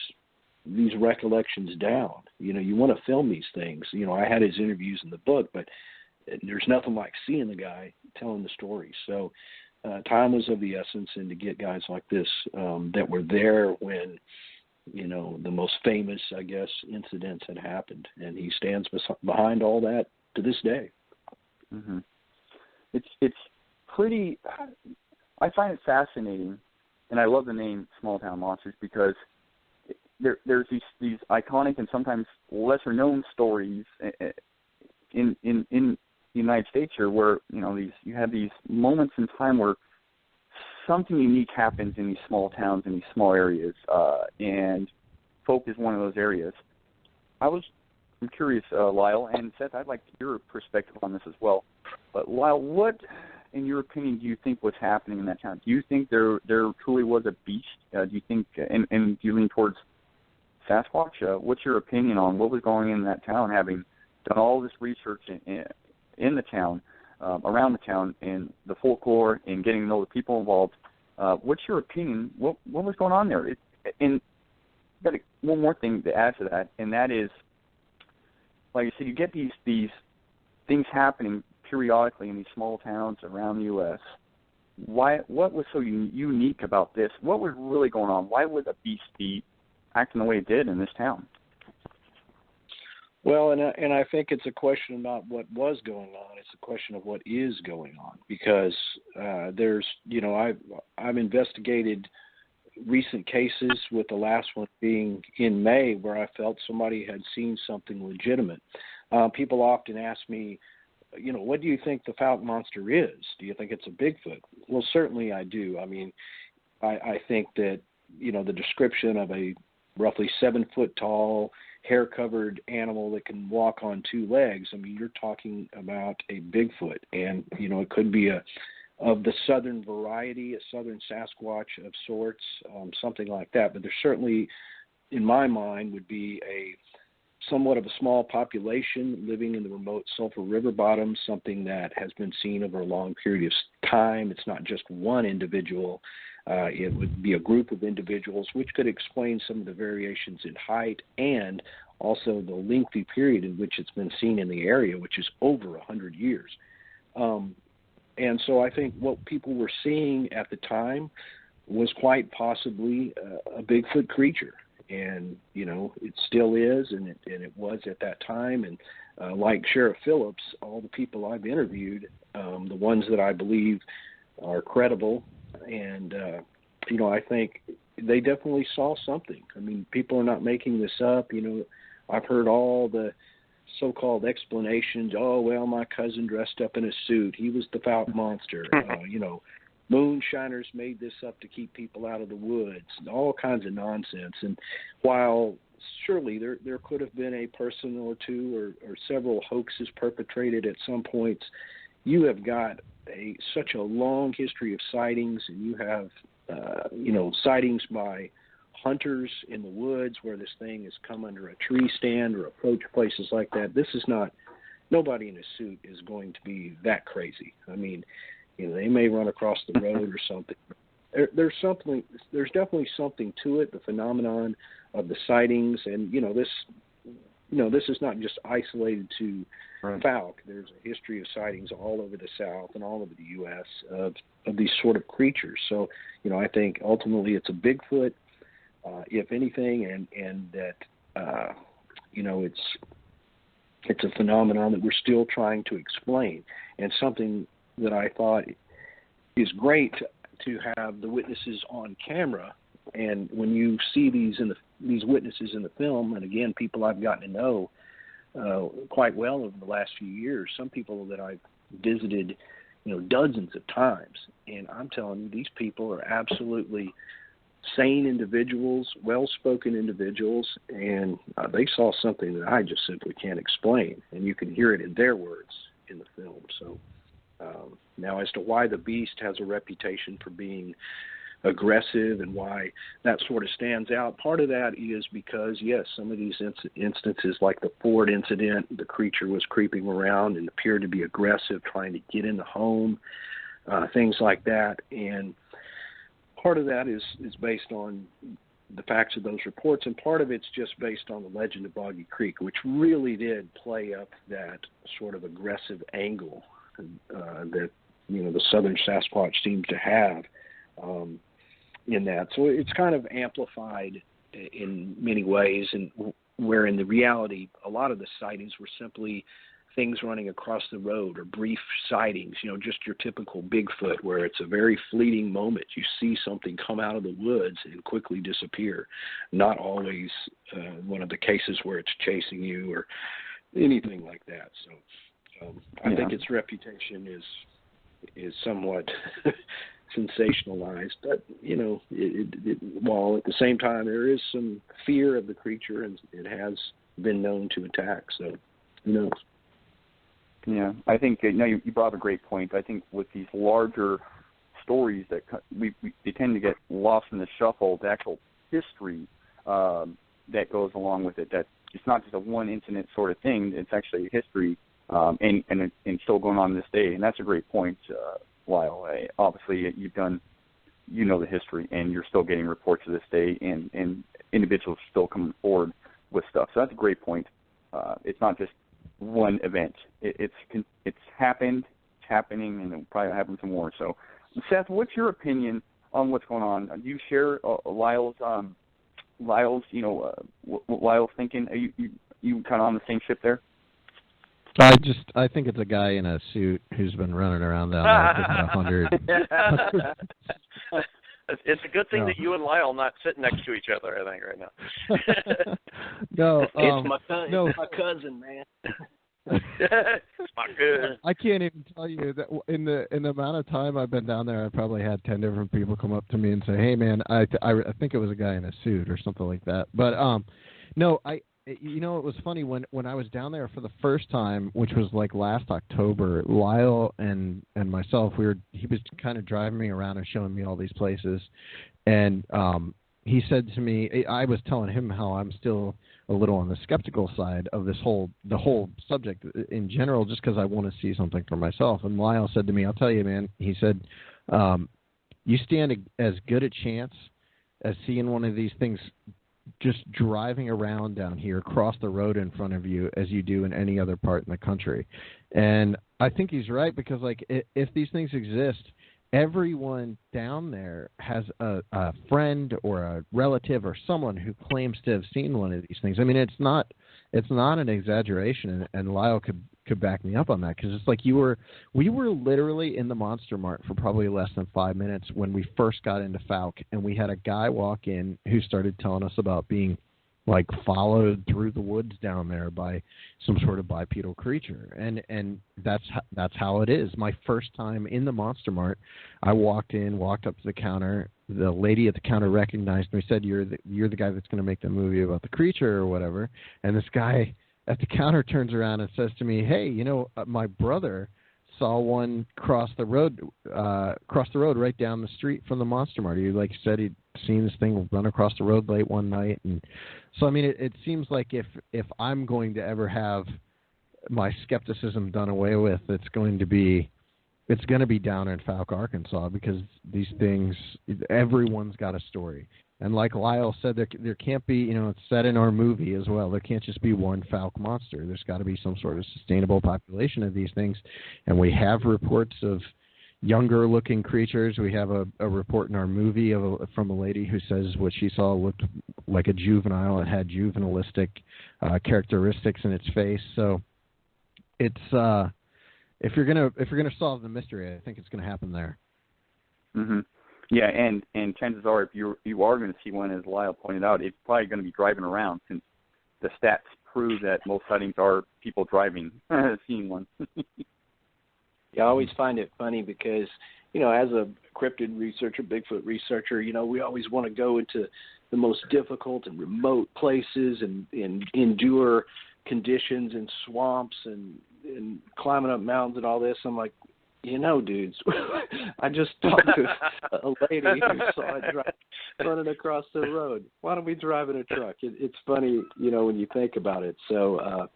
[SPEAKER 5] recollections down. You want to film these things. I had his interviews in the book, but there's nothing like seeing the guy telling the story. So time was of the essence, and to get guys like this that were there when the most famous, I guess, incidents had happened, and he stands behind all that to this day.
[SPEAKER 3] Mm-hmm. It's pretty. I find it fascinating, and I love the name Small Town Monsters because there's these iconic and sometimes lesser known stories in the United States here, where you have these moments in time where something unique happens in these small towns, in these small areas, and Folk is one of those areas. I'm curious, Lyle, and Seth, I'd like your perspective on this as well. But Lyle, what, in your opinion, do you think was happening in that town? Do you think there truly was a beast? Do you think, and do you lean towards Sasquatch? What's your opinion on what was going on in that town, having done all this research in the town, around the town, and the folklore, and getting to know the people involved? What's your opinion? What was going on there? And got one more thing to add to that, and that is, like you said, you get these things happening periodically in these small towns around the U.S. What was so unique about this? What was really going on? Why would a beast be acting the way it did in this town?
[SPEAKER 5] Well, and I think it's a question not what was going on; it's a question of what is going on. Because there's, I've investigated recent cases, with the last one being in May, where I felt somebody had seen something legitimate. People often ask me, what do you think the Fouke Monster is? Do you think it's a Bigfoot? Well, certainly I do. I mean, I think that, the description of a roughly 7 foot tall, hair-covered animal that can walk on 2 legs. I mean, you're talking about a Bigfoot, and it could be of the southern variety, a southern Sasquatch of sorts, something like that. But there certainly, in my mind, would be somewhat of a small population living in the remote Sulphur River bottoms, something that has been seen over a long period of time. It's not just one individual. It would be a group of individuals, which could explain some of the variations in height and also the lengthy period in which it's been seen in the area, which is over 100 years. And so I think what people were seeing at the time was quite possibly a Bigfoot creature. And, it still is, and it was at that time. And like Sheriff Phillips, all the people I've interviewed, the ones that I believe are credible, and, I think they definitely saw something. I mean, people are not making this up. I've heard all the so-called explanations. Oh, well, my cousin dressed up in a suit. He was the Fouke Monster. Moonshiners made this up to keep people out of the woods, all kinds of nonsense. And while surely there could have been a person or two or several hoaxes perpetrated at some points, you have got such a long history of sightings, and you have, sightings by hunters in the woods where this thing has come under a tree stand or approach places like that. This is not, nobody in a suit is going to be that crazy. I mean, they may run across the road or something. There's definitely something to it, the phenomenon of the sightings. And, this is not just isolated to Fouke. There's a history of sightings all over the South and all over the U.S. of these sort of creatures. So, I think ultimately it's a Bigfoot, if anything, and that, it's a phenomenon that we're still trying to explain, and something that I thought is great to have the witnesses on camera. And when you see these witnesses in the film, and again, people I've gotten to know quite well over the last few years, some people that I've visited, dozens of times, and I'm telling you, these people are absolutely sane individuals, well-spoken individuals, and they saw something that I just simply can't explain, and you can hear it in their words in the film. So now, as to why the Beast has a reputation for being aggressive and why that sort of stands out, part of that is because, yes, some of these instances, like the Ford incident, the creature was creeping around and appeared to be aggressive, trying to get in the home, things like that. And part of that is based on the facts of those reports, and part of it's just based on the legend of Boggy Creek, which really did play up that sort of aggressive angle that the southern Sasquatch seems to have in that. So it's kind of amplified in many ways, and where in the reality a lot of the sightings were simply things running across the road or brief sightings, just your typical Bigfoot, where it's a very fleeting moment. You see something come out of the woods and quickly disappear. Not always one of the cases where it's chasing you or anything like that. So I think its reputation is somewhat sensationalized, but while at the same time there is some fear of the creature, and it has been known to attack. So who knows?
[SPEAKER 3] Yeah, I think you brought up a great point. I think with these larger stories that they tend to get lost in the shuffle, the actual history that goes along with it. That it's not just a one incident sort of thing. It's actually a history, and still going on this day. And that's a great point, Lyle. Obviously, you know the history, and you're still getting reports to this day, and individuals still coming forward with stuff. So that's a great point. It's not just one event. It's happened, it's happening, and it'll probably happen some more. So, Seth, what's your opinion on what's going on? Do you share Lyle's what Lyle's thinking? Are you kind of on the same ship there?
[SPEAKER 4] I think it's a guy in a suit who's been running around down there for 100.
[SPEAKER 2] It's a good thing that you and Lyle not sitting next to each other, I think, right now.
[SPEAKER 4] No,
[SPEAKER 5] it's my cousin, man.
[SPEAKER 4] I can't even tell you that in the amount of time I've been down there, I probably had 10 different people come up to me and say, "Hey, man, I think it was a guy in a suit or something like that." But no, it was funny when I was down there for the first time, which was like last October. Lyle and myself, he was kind of driving me around and showing me all these places, and he said to me, I was telling him how I'm still a little on the skeptical side of the whole subject in general, just because I want to see something for myself. And Lyle said to me, "I'll tell you, man," he said, "you stand as good a chance as seeing one of these things just driving around down here across the road in front of you as you do in any other part in the country." And I think he's right, because like if these things exist, everyone down there has a friend or a relative or someone who claims to have seen one of these things. I mean, it's not an exaggeration, and Lyle could back me up on that, because it's like we were literally in the Monster Mart for probably less than 5 minutes when we first got into Falk, and we had a guy walk in who started telling us about being like followed through the woods down there by some sort of bipedal creature, and that's how it is. My first time in the Monster Mart, I walked up to the counter. The lady at the counter recognized me, said, "You're the guy that's going to make the movie about the creature or whatever." And this guy at the counter turns around and says to me, "Hey, my brother saw one cross the road right down the street from the Monster Mart. He said he'd seen this thing run across the road late one night." And so, I mean, it seems like if I'm going to ever have my skepticism done away with, it's going to be down in Falk, Arkansas, because these things, everyone's got a story. And like Lyle said, there can't be, it's set in our movie as well, there can't just be one Falk monster. There's got to be some sort of sustainable population of these things. And we have reports of younger-looking creatures. We have a report in our movie from a lady who says what she saw looked like a juvenile. It had juvenalistic characteristics in its face. So it's if you're gonna solve the mystery, I think it's gonna happen there.
[SPEAKER 3] Mm-hmm. Yeah, and chances are, if you are going to see one, as Lyle pointed out, it's probably going to be driving around, since the stats prove that most sightings are people driving, seeing one.
[SPEAKER 5] Yeah, I always find it funny because, as a cryptid researcher, Bigfoot researcher, we always want to go into the most difficult and remote places and endure conditions in swamps and climbing up mountains and all this. I'm like, dudes, I just talked to a lady who saw it running across the road. Why don't we drive in a truck? It's funny, when you think about it. So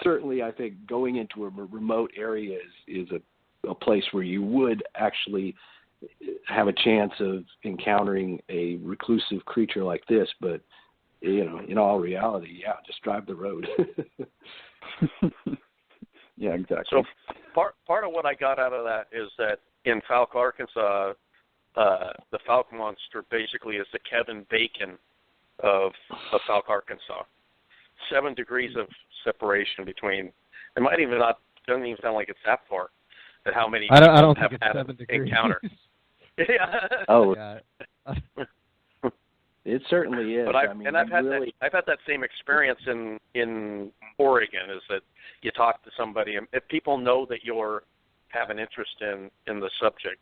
[SPEAKER 5] certainly I think going into a remote area is a place where you would actually have a chance of encountering a reclusive creature like this. But, in all reality, just drive the road.
[SPEAKER 3] Yeah, exactly.
[SPEAKER 2] So part of what I got out of that is that in Falk, Arkansas, the Falk monster basically is the Kevin Bacon of Falk, Arkansas. 7 degrees of separation between. It might even not. Doesn't even sound like it's that far. That how many
[SPEAKER 4] I don't
[SPEAKER 2] have
[SPEAKER 4] think it's
[SPEAKER 2] had
[SPEAKER 4] 7 degrees.
[SPEAKER 2] Encounter. Yeah.
[SPEAKER 5] Oh.
[SPEAKER 4] Yeah.
[SPEAKER 5] It certainly is.
[SPEAKER 2] But I've had that same experience in Oregon. Is that you talk to somebody, and if people know that you have an interest in the subject,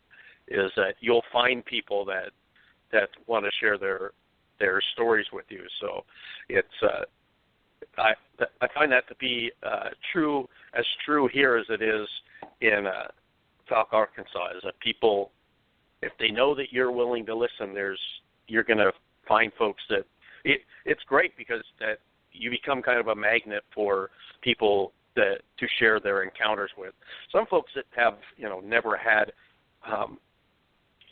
[SPEAKER 2] is that you'll find people that want to share their stories with you. So it's I find that to be true here as it is in Falk, Arkansas. Is that people, if they know that you're willing to listen, you're going to find folks that it's great, because that you become kind of a magnet for people to share their encounters with. Some folks that have never had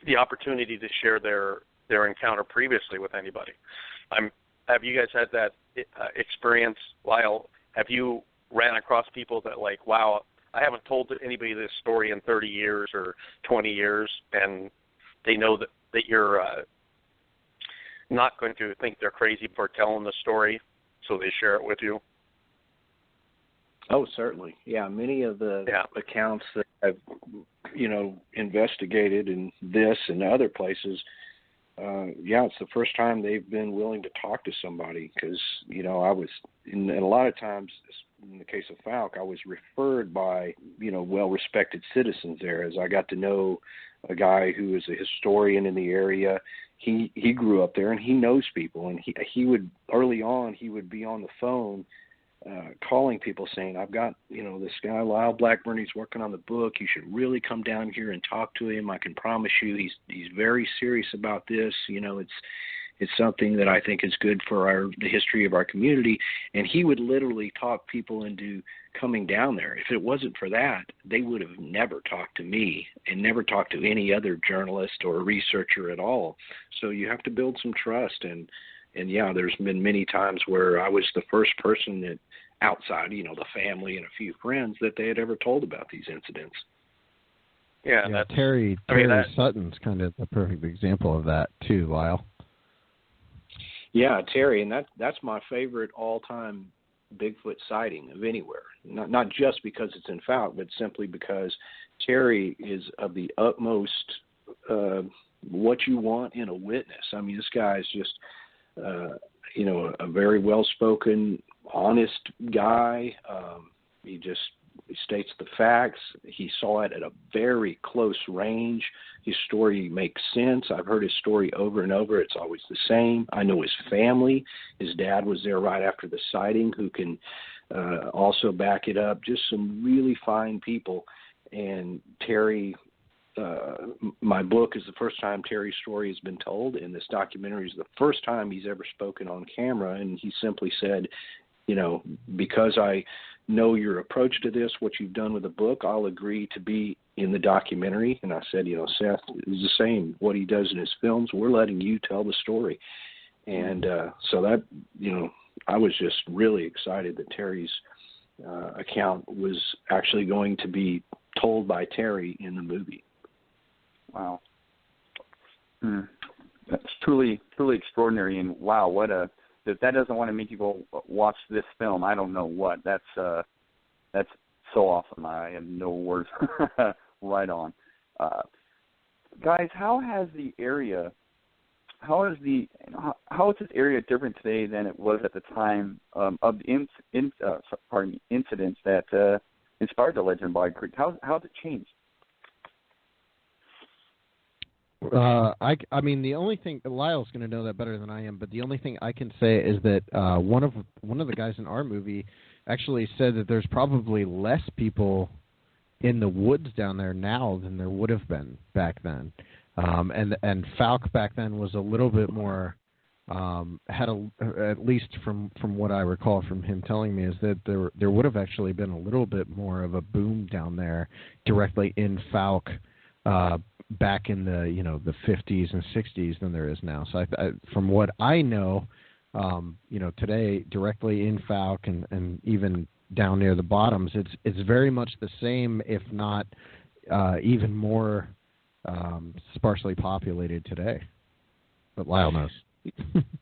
[SPEAKER 2] the opportunity to share their encounter previously with anybody. Have you guys had that experience, Lyle? Have you ran across people that like, wow, I haven't told anybody this story in 30 years or 20 years, and they know that you're not going to think they're crazy for telling the story, so they share it with you?
[SPEAKER 5] Oh, certainly. Yeah, many of the accounts that I've, investigated in this and other places, it's the first time they've been willing to talk to somebody, because, I was, and a lot of times, in the case of Falk, I was referred by, well-respected citizens there as I got to know a guy who is a historian in the area. He grew up there and he knows people, and he would early on he would be on the phone calling people saying, I've got, this guy, Lyle Blackburn, he's working on the book. You should really come down here and talk to him. I can promise you he's very serious about this. It's something that I think is good for the history of our community. And he would literally talk people into coming down there. If it wasn't for that, they would have never talked to me and never talked to any other journalist or researcher at all. So you have to build some trust. And yeah, there's been many times where I was the first person that outside, the family and a few friends that they had ever told about these incidents.
[SPEAKER 4] Yeah, Terry Sutton's kind of the perfect example of that too, Lyle.
[SPEAKER 5] Yeah, Terry, and that's my favorite all-time Bigfoot sighting of anywhere. Not just because it's in Falk, but simply because Terry is of the utmost what you want in a witness. I mean, this guy is just, a very well-spoken, honest guy. He states the facts. He saw it at a very close range. His story makes sense. I've heard his story over and over. It's always the same. I know his family. His dad was there right after the sighting who can also back it up. Just some really fine people. And Terry, my book is the first time Terry's story has been told, and this documentary is the first time he's ever spoken on camera. And he simply said, because I know your approach to this, what you've done with the book, I'll agree to be in the documentary. And I said, Seth is the same. What he does in his films, we're letting you tell the story. And so that, I was just really excited that Terry's account was actually going to be told by Terry in the movie.
[SPEAKER 3] Wow. That's truly extraordinary. And wow, if that doesn't want to make you go watch this film, I don't know what. That's so awesome. I have no words. Right on. Guys, how is this area different today than it was at the time of the incidents that inspired the legend of Boggy Creek? How's it changed?
[SPEAKER 4] I mean, the only thing, Lyle's going to know that better than I am, but the only thing I can say is that one of the guys in our movie actually said that there's probably less people in the woods down there now than there would have been back then. And Falk back then was a little bit more, at least from what I recall from him telling me, is that there would have actually been a little bit more of a boom down there directly in Falk back in the 50s and 60s than there is now. So from what I know, today directly in Falk and even down near the bottoms, it's very much the same, if not even more sparsely populated today. But Lyle knows.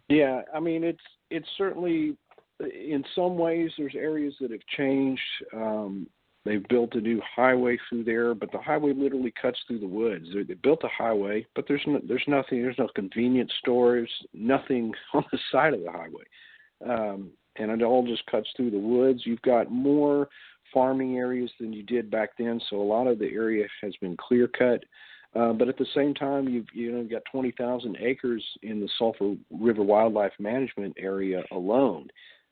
[SPEAKER 5] Yeah, I mean, it's certainly, in some ways, there's areas that have changed. They've built a new highway through there, but the highway literally cuts through the woods. They built a highway, but there's nothing. There's no convenience stores, nothing on the side of the highway, and it all just cuts through the woods. You've got more farming areas than you did back then, so a lot of the area has been clear cut. But at the same time, you've got 20,000 acres in the Sulphur River Wildlife Management area alone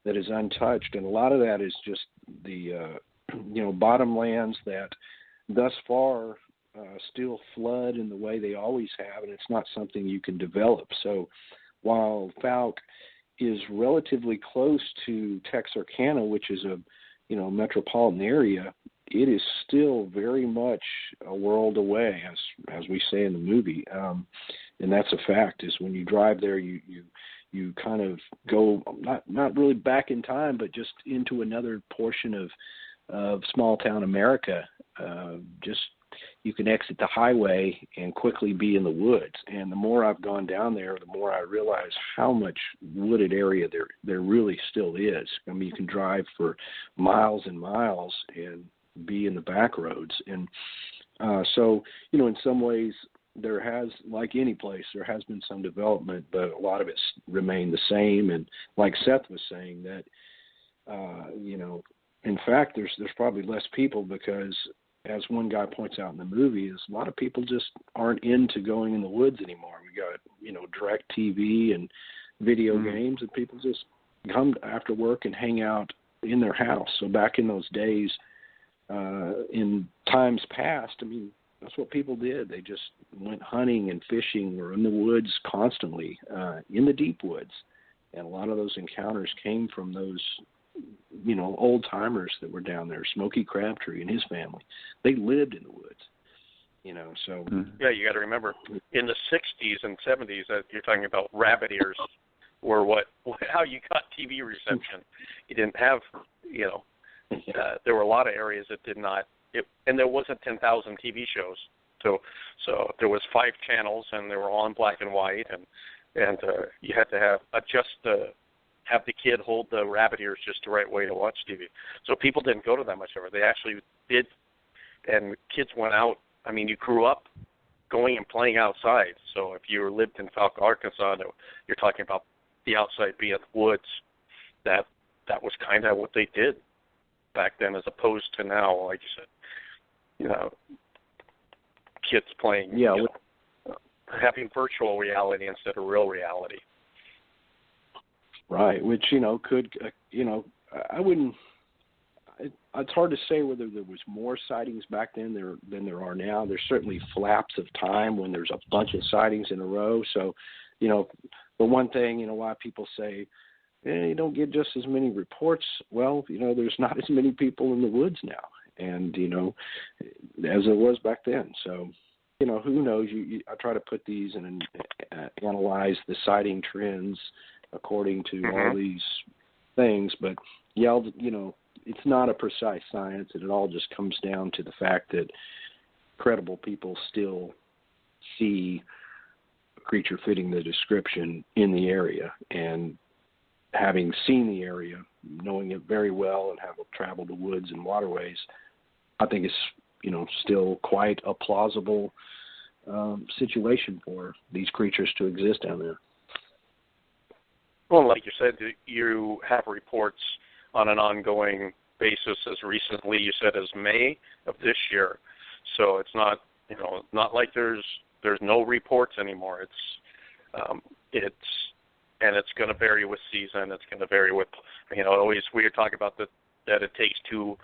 [SPEAKER 5] that is untouched, and a lot of that is just the bottomlands that thus far still flood in the way they always have, and it's not something you can develop. So while Falk is relatively close to Texarkana, which is a metropolitan area, it is still very much a world away, as we say in the movie. And that's a fact, is when you drive there, you kind of go not really back in time, but just into another portion of small town America. You can exit the highway and quickly be in the woods. And the more I've gone down there, the more I realize how much wooded area there really still is. I mean, you can drive for miles and miles and be in the back roads. And so, in some ways, there has, like any place, there has been some development, but a lot of it's remained the same. And like Seth was saying, that, in fact, there's probably less people because, as one guy points out in the movie, is a lot of people just aren't into going in the woods anymore. We got, direct TV and video games, and people just come after work and hang out in their house. So back in those days, in times past, that's what people did. They just went hunting and fishing or in the woods constantly, in the deep woods. And a lot of those encounters came from those, old timers that were down there, Smokey Crabtree and his family. They lived in the woods, so.
[SPEAKER 2] Yeah, you got to remember, in the 60s and 70s, you're talking about rabbit ears were how you got TV reception. You didn't have, there were a lot of areas that did not, and there wasn't 10,000 TV shows. So there was 5 channels, and they were all in black and white, and you had to have the kid hold the rabbit ears just the right way to watch TV. So people didn't go to that much ever. They actually did, and kids went out. You grew up going and playing outside. So if you lived in Falco, Arkansas, you're talking about the outside being the woods. That was kind of what they did back then, as opposed to now, like you said, kids playing, having virtual reality instead of real reality.
[SPEAKER 5] Right, which, I wouldn't, it's hard to say whether there was more sightings back then than there are now. There's certainly flaps of time when there's a bunch of sightings in a row. So, the one thing, why people say, you don't get just as many reports. Well, there's not as many people in the woods now, and, as it was back then. So, who knows? I try to put these and analyze the sighting trends according to all these things, but it's not a precise science, and it all just comes down to the fact that credible people still see a creature fitting the description in the area, and having seen the area, knowing it very well, and have traveled the woods and waterways, I think it's still quite a plausible situation for these creatures to exist down there.
[SPEAKER 2] Well, like you said, you have reports on an ongoing basis as recently, you said, as May of this year. So it's not, not like there's no reports anymore. It's going to vary with season. It's going to vary with, always we were talking about that it takes two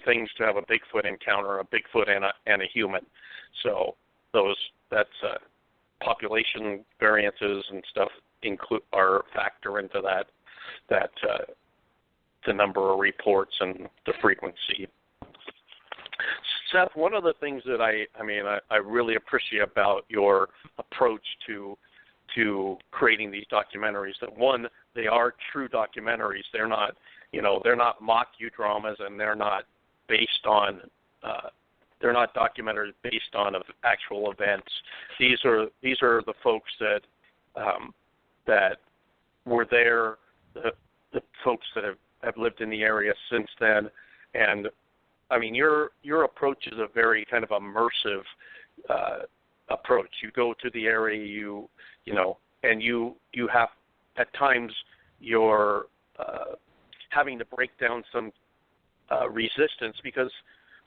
[SPEAKER 2] things to have a Bigfoot encounter, a Bigfoot and a human. So that's population variances and stuff are factor into that the number of reports and the frequency. Seth, one of the things that I really appreciate about your approach to creating these documentaries, that one, they are true documentaries. They're not mock-dramas, and they're not based on they're not documentaries based on actual events. These are the folks that were there, the folks that have lived in the area since then. And your approach is a very kind of immersive approach. You go to the area, and you have, at times, you're having to break down some resistance, because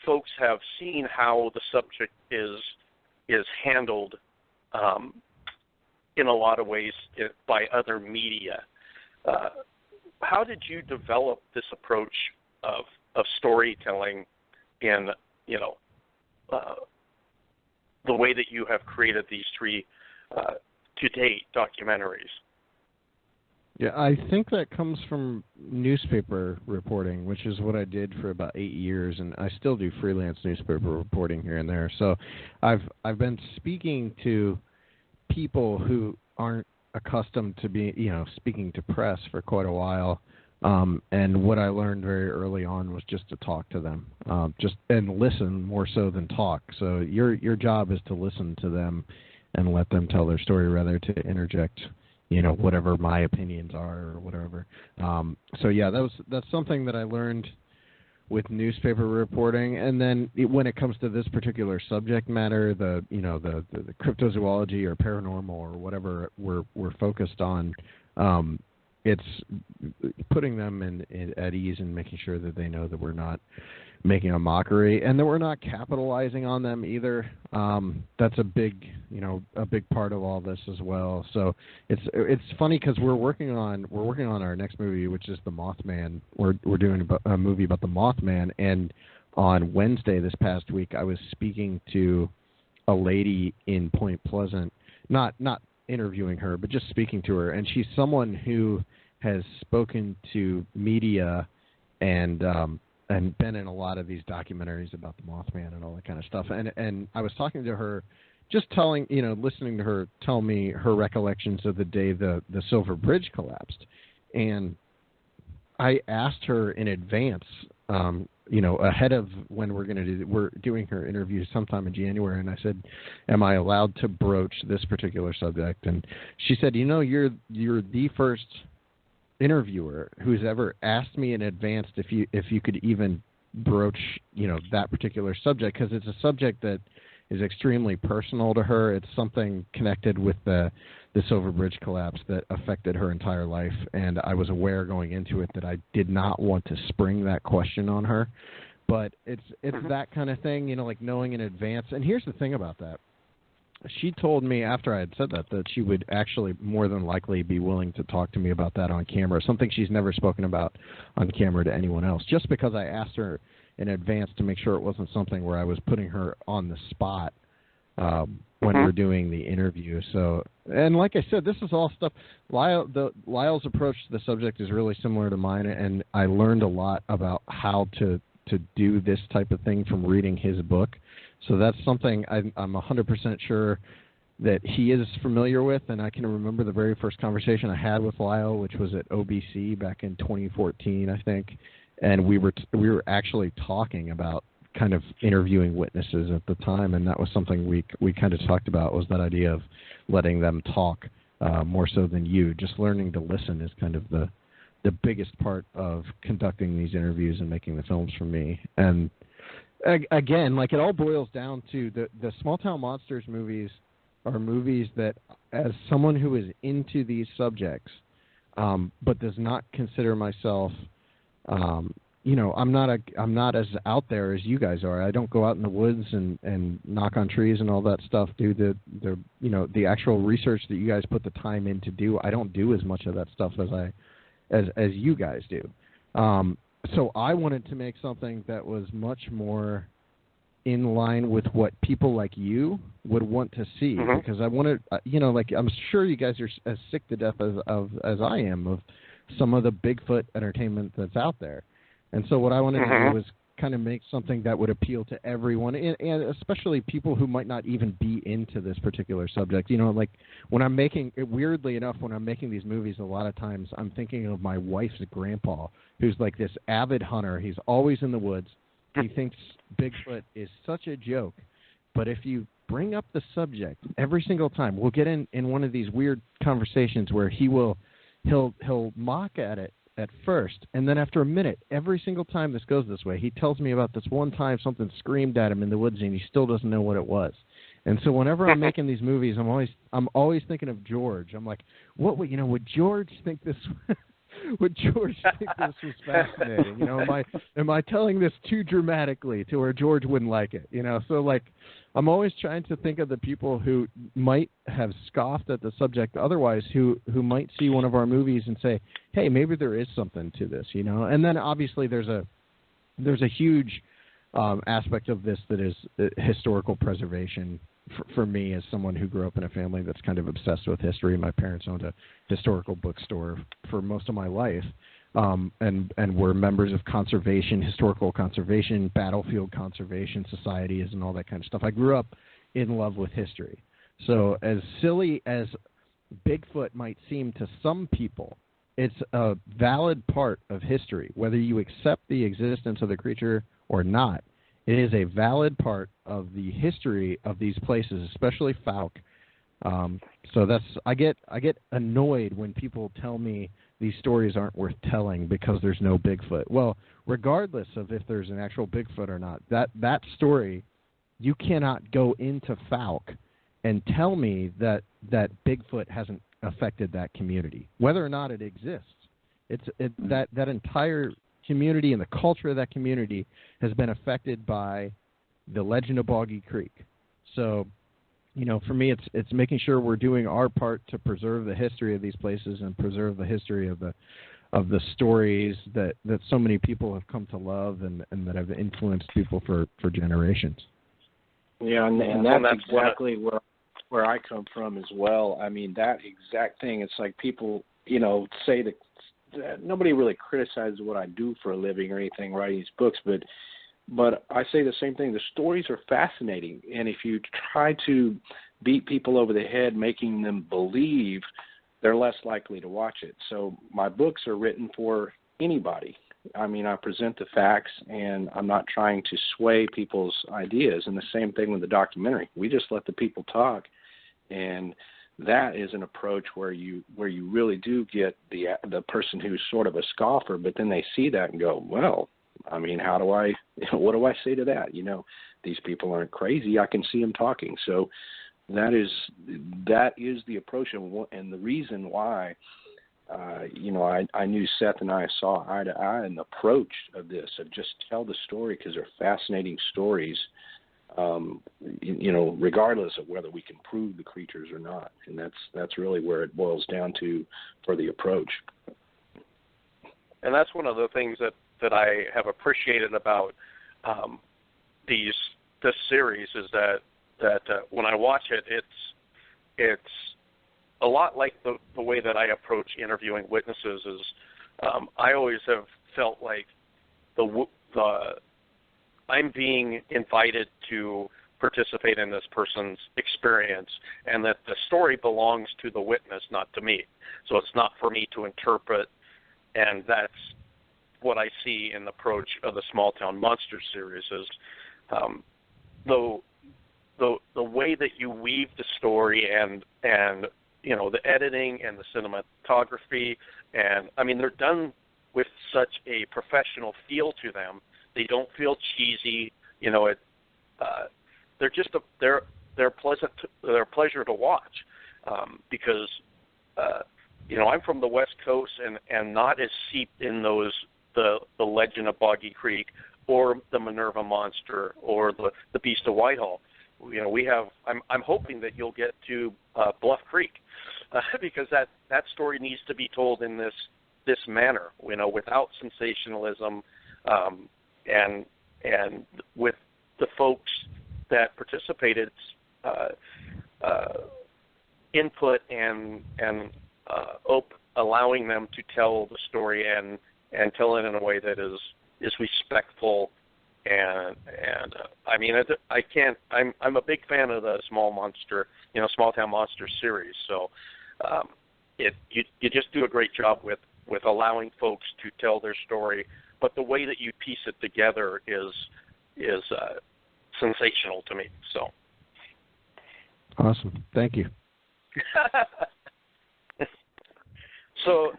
[SPEAKER 2] folks have seen how the subject is handled in a lot of ways by other media. How did you develop this approach of storytelling in the way that you have created these 3 to date documentaries?
[SPEAKER 4] Yeah, I think that comes from newspaper reporting, which is what I did for about 8 years, and I still do freelance newspaper reporting here and there. So I've been speaking to people who aren't accustomed to speaking to press for quite a while. And what I learned very early on was just to talk to them, and listen more so than talk. So your job is to listen to them and let them tell their story, rather to interject, whatever my opinions are or whatever. So yeah, that's something that I learned with newspaper reporting. And then when it comes to this particular subject matter, the cryptozoology or paranormal or whatever we're focused on, it's putting them at ease and making sure that they know that we're not making a mockery and that we're not capitalizing on them either. That's a big part of all this as well. So it's funny because we're working on our next movie, which is the Mothman. We're doing a movie about the Mothman, and on Wednesday this past week, I was speaking to a lady in Point Pleasant, not interviewing her, but just speaking to her, and she's someone who has spoken to media and been in a lot of these documentaries about the Mothman and all that kind of stuff. And I was talking to her, just listening to her tell me her recollections of the day the Silver Bridge collapsed. And I asked her in advance, ahead of when we're doing her interview sometime in January, and I said, am I allowed to broach this particular subject? And she said, you're the first interviewer who's ever asked me in advance if you could even broach that particular subject, because it's a subject that is extremely personal to her. It's something connected with the Silver Bridge collapse that affected her entire life, and I was aware going into it that I did not want to spring that question on her. But it's that kind of thing, like knowing in advance. And here's the thing about that. She told me after I had said that she would actually more than likely be willing to talk to me about that on camera, something she's never spoken about on camera to anyone else, just because I asked her in advance to make sure it wasn't something where I was putting her on the spot when we're doing the interview. So, and like I said, this is all stuff. Lyle's approach to the subject is really similar to mine, and I learned a lot about how to do this type of thing from reading his book. So that's something I'm 100% sure that he is familiar with, and I can remember the very first conversation I had with Lyle, which was at OBC back in 2014, I think, and we were actually talking about kind of interviewing witnesses at the time, and that was something we kind of talked about, was that idea of letting them talk more so than you. Just learning to listen is kind of the biggest part of conducting these interviews and making the films for me. And again, like, it all boils down to the Small Town Monsters movies are movies that, as someone who is into these subjects, but does not consider myself, I'm not as out there as you guys are. I don't go out in the woods and knock on trees and all that stuff. Do the actual research that you guys put the time in to do. I don't do as much of that stuff as you guys do. So I wanted to make something that was much more in line with what people like you would want to see, because I wanted, I'm sure you guys are as sick to death as I am of some of the Bigfoot entertainment that's out there. And so what I wanted to do was kind of make something that would appeal to everyone, and especially people who might not even be into this particular subject. Like when I'm making, weirdly enough, when I'm making these movies, a lot of times I'm thinking of my wife's grandpa, who's like this avid hunter. He's always in the woods. He thinks Bigfoot is such a joke. But if you bring up the subject every single time, we'll get in one of these weird conversations where he'll mock at it at first, and then after a minute, every single time this goes this way, he tells me about this one time something screamed at him in the woods and he still doesn't know what it was. And so whenever I'm making these movies, I'm always thinking of George. I'm like, would George think this would George think this was fascinating? Am I telling this too dramatically to where George wouldn't like it? So like, I'm always trying to think of the people who might have scoffed at the subject otherwise, who might see one of our movies and say, hey, maybe there is something to this, And then obviously there's a huge aspect of this that is historical preservation. For me, as someone who grew up in a family that's kind of obsessed with history, my parents owned a historical bookstore for most of my life, and were members of historical conservation, battlefield conservation societies, and all that kind of stuff. I grew up in love with history. So as silly as Bigfoot might seem to some people, it's a valid part of history, whether you accept the existence of the creature or not. It is a valid part of the history of these places, especially Fouke. So I get annoyed when people tell me these stories aren't worth telling because there's no Bigfoot. Well, regardless of if there's an actual Bigfoot or not, that story, you cannot go into Fouke and tell me that Bigfoot hasn't affected that community, whether or not it exists. That entire community and the culture of that community has been affected by the legend of Boggy Creek. So, for me, it's making sure we're doing our part to preserve the history of these places and preserve the history of the stories that so many people have come to love and that have influenced people for generations.
[SPEAKER 5] Yeah, and that's exactly where I come from as well. I mean, that exact thing. It's like people, say that nobody really criticizes what I do for a living or anything, writing these books, but I say the same thing. The stories are fascinating, and if you try to beat people over the head, making them believe, they're less likely to watch it. So my books are written for anybody. I mean, I present the facts, and I'm not trying to sway people's ideas. And the same thing with the documentary. We just let the people talk, and that is an approach where you really do get the person who's sort of a scoffer, but then they see that and go, well, I mean, what do I say to that? These people aren't crazy. I can see them talking. So that is the approach, and the reason why, I knew Seth and I saw eye to eye in the approach of this, of just tell the story, because they're fascinating stories, regardless of whether we can prove the creatures or not. And that's really where it boils down to for the approach.
[SPEAKER 2] And that's one of the things that I have appreciated about this series is that when I watch it, it's a lot like the way that I approach interviewing witnesses. Is I always have felt like I'm being invited to participate in this person's experience, and that the story belongs to the witness, not to me. So it's not for me to interpret, and that's what I see in the approach of the Small Town Monster series is the way that you weave the story and the editing and the cinematography, and I mean they're done with such a professional feel to them. They don't feel cheesy. They're just they're pleasant. They're a pleasure to watch because I'm from the West Coast and not as seeped in the legend of Boggy Creek or the Minerva Monster or the Beast of Whitehall. We have. I'm hoping that you'll get to Bluff Creek because that story needs to be told in this manner. Without sensationalism, and with the folks that participated input and allowing them to tell the story and tell it in a way that is respectful and I mean I can't. I'm a big fan of the Small Town Monster series. So you just do a great job with allowing folks to tell their story, but the way that you piece it together is sensational to me. So
[SPEAKER 4] awesome, thank you.
[SPEAKER 2] So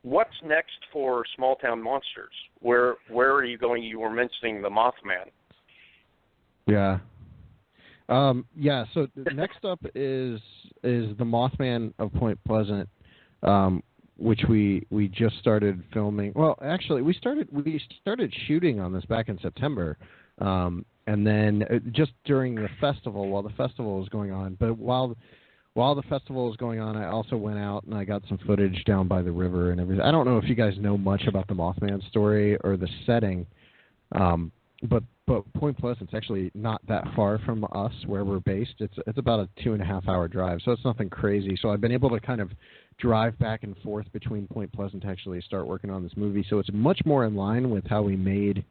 [SPEAKER 2] what's next for Small Town Monsters? Where are you going? You were mentioning the Mothman.
[SPEAKER 4] Yeah. So next up is the Mothman of Point Pleasant, which we just started filming. Well, actually, we started shooting on this back in September, and then just during the festival, while the festival was going on. But while the festival was going on, I also went out and I got some footage down by the river and everything. I don't know if you guys know much about the Mothman story or the setting, but Point Pleasant's actually not that far from us where we're based. It's about a 2.5-hour drive, so it's nothing crazy. So I've been able to kind of drive back and forth between Point Pleasant to actually start working on this movie. So it's much more in line with how we made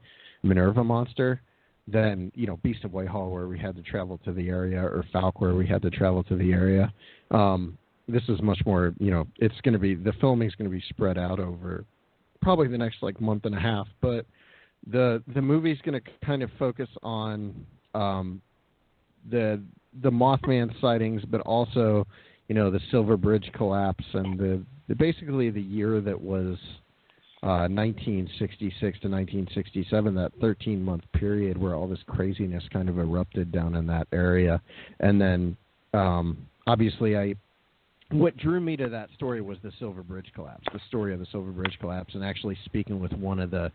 [SPEAKER 4] Minerva Monster than Beast of Whitehall, where we had to travel to the area, or Falk, where we had to travel to the area. This is much more, it's going to be, the filming's going to be spread out over probably the next month and a half, but the movie's going to kind of focus on the Mothman sightings, but also the Silver Bridge collapse and basically the year that was 1966 to 1967, that 13-month period where all this craziness kind of erupted down in that area. And then obviously I what drew me to that story was the Silver Bridge collapse, the story of the Silver Bridge collapse, and actually speaking with one of the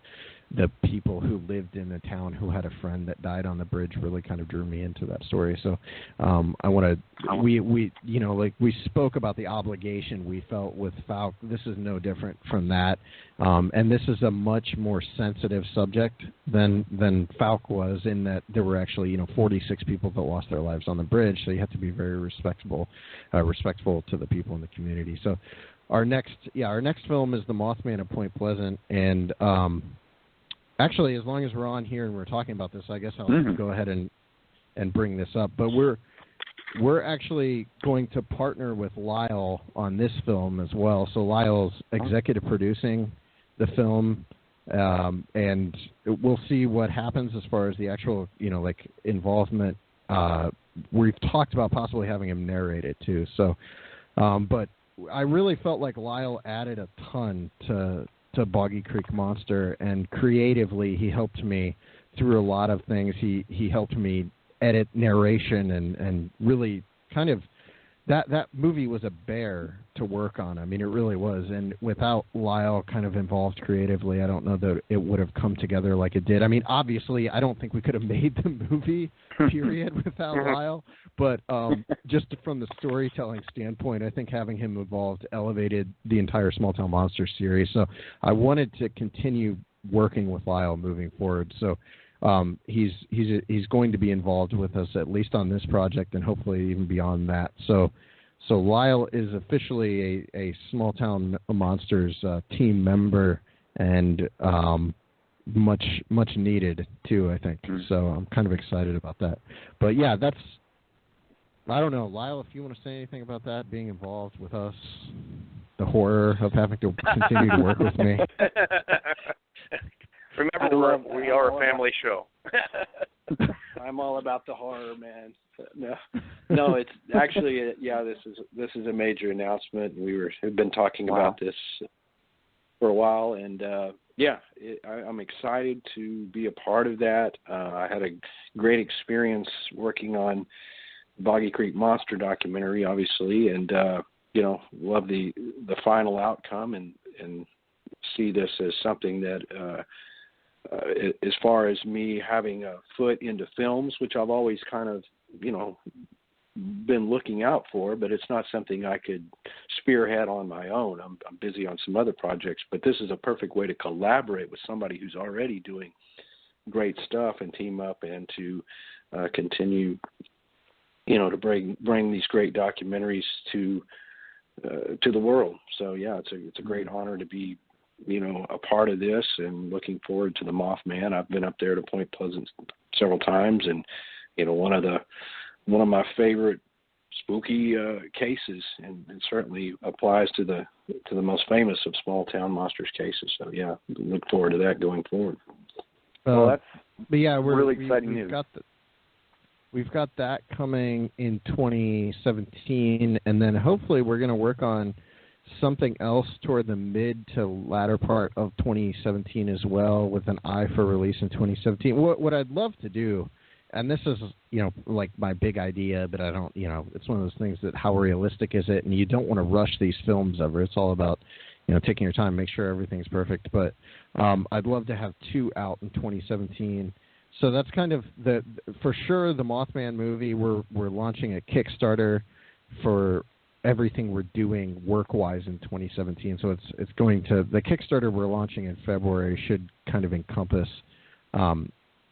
[SPEAKER 4] people who lived in the town who had a friend that died on the bridge really kind of drew me into that story. So I want to, we we spoke about the obligation we felt with Falk. This is no different from that. And this is a much more sensitive subject than Falk was, in that there were actually, 46 people that lost their lives on the bridge. So you have to be very respectful to the people in the community. So our next film is The Mothman of Point Pleasant. And actually, as long as we're on here and we're talking about this, I guess I'll go ahead and bring this up. But we're actually going to partner with Lyle on this film as well. So Lyle's executive producing the film, and we'll see what happens as far as the actual, involvement. We've talked about possibly having him narrate it too. So, but I really felt like Lyle added a ton to Boggy Creek Monster, and creatively he helped me through a lot of things. He helped me edit narration and really kind of that movie was a bear to work on. I mean, it really was. And without Lyle kind of involved creatively, I don't know that it would have come together like it did. I mean, obviously, I don't think we could have made the movie, period, without Lyle. But just from the storytelling standpoint, I think having him involved elevated the entire Small Town Monsters series. So I wanted to continue working with Lyle moving forward. So he's going to be involved with us at least on this project, and hopefully even beyond that. So Lyle is officially a Small Town Monsters team member, and much needed too, I think. So I'm kind of excited about that. But yeah, I don't know, Lyle, if you want to say anything about that, being involved with us, the horror of having to continue to work with me.
[SPEAKER 2] Remember, we are a family show.
[SPEAKER 5] I'm all about the horror, man. No, it's actually, this is a major announcement. We've been talking about this for a while, and I'm excited to be a part of that. I had a great experience working on Boggy Creek Monster documentary, obviously, and love the final outcome, and see this as something that. As far as me having a foot into films, which I've always kind of, been looking out for, but it's not something I could spearhead on my own. I'm busy on some other projects, but this is a perfect way to collaborate with somebody who's already doing great stuff and team up and to continue, to bring these great documentaries to the world. So yeah, it's a great honor to be a part of this, and looking forward to the Mothman. I've been up there to Point Pleasant several times, and one of my favorite spooky cases, and certainly applies to the most famous of Small Town Monsters cases. So yeah, look forward to that going forward.
[SPEAKER 3] Well,
[SPEAKER 4] we're
[SPEAKER 3] really exciting news.
[SPEAKER 4] We've got that coming in 2017, and then hopefully we're going to work on something else toward the mid to latter part of 2017 as well, with an eye for release in 2017. What I'd love to do, and this is, like my big idea, but I don't, it's one of those things that how realistic is it? And you don't want to rush these films ever. It's all about, taking your time, make sure everything's perfect. But I'd love to have 2 out in 2017. So that's kind of for sure the Mothman movie. We're launching a Kickstarter for everything we're doing work-wise in 2017. So it's going to, the Kickstarter we're launching in February should kind of encompass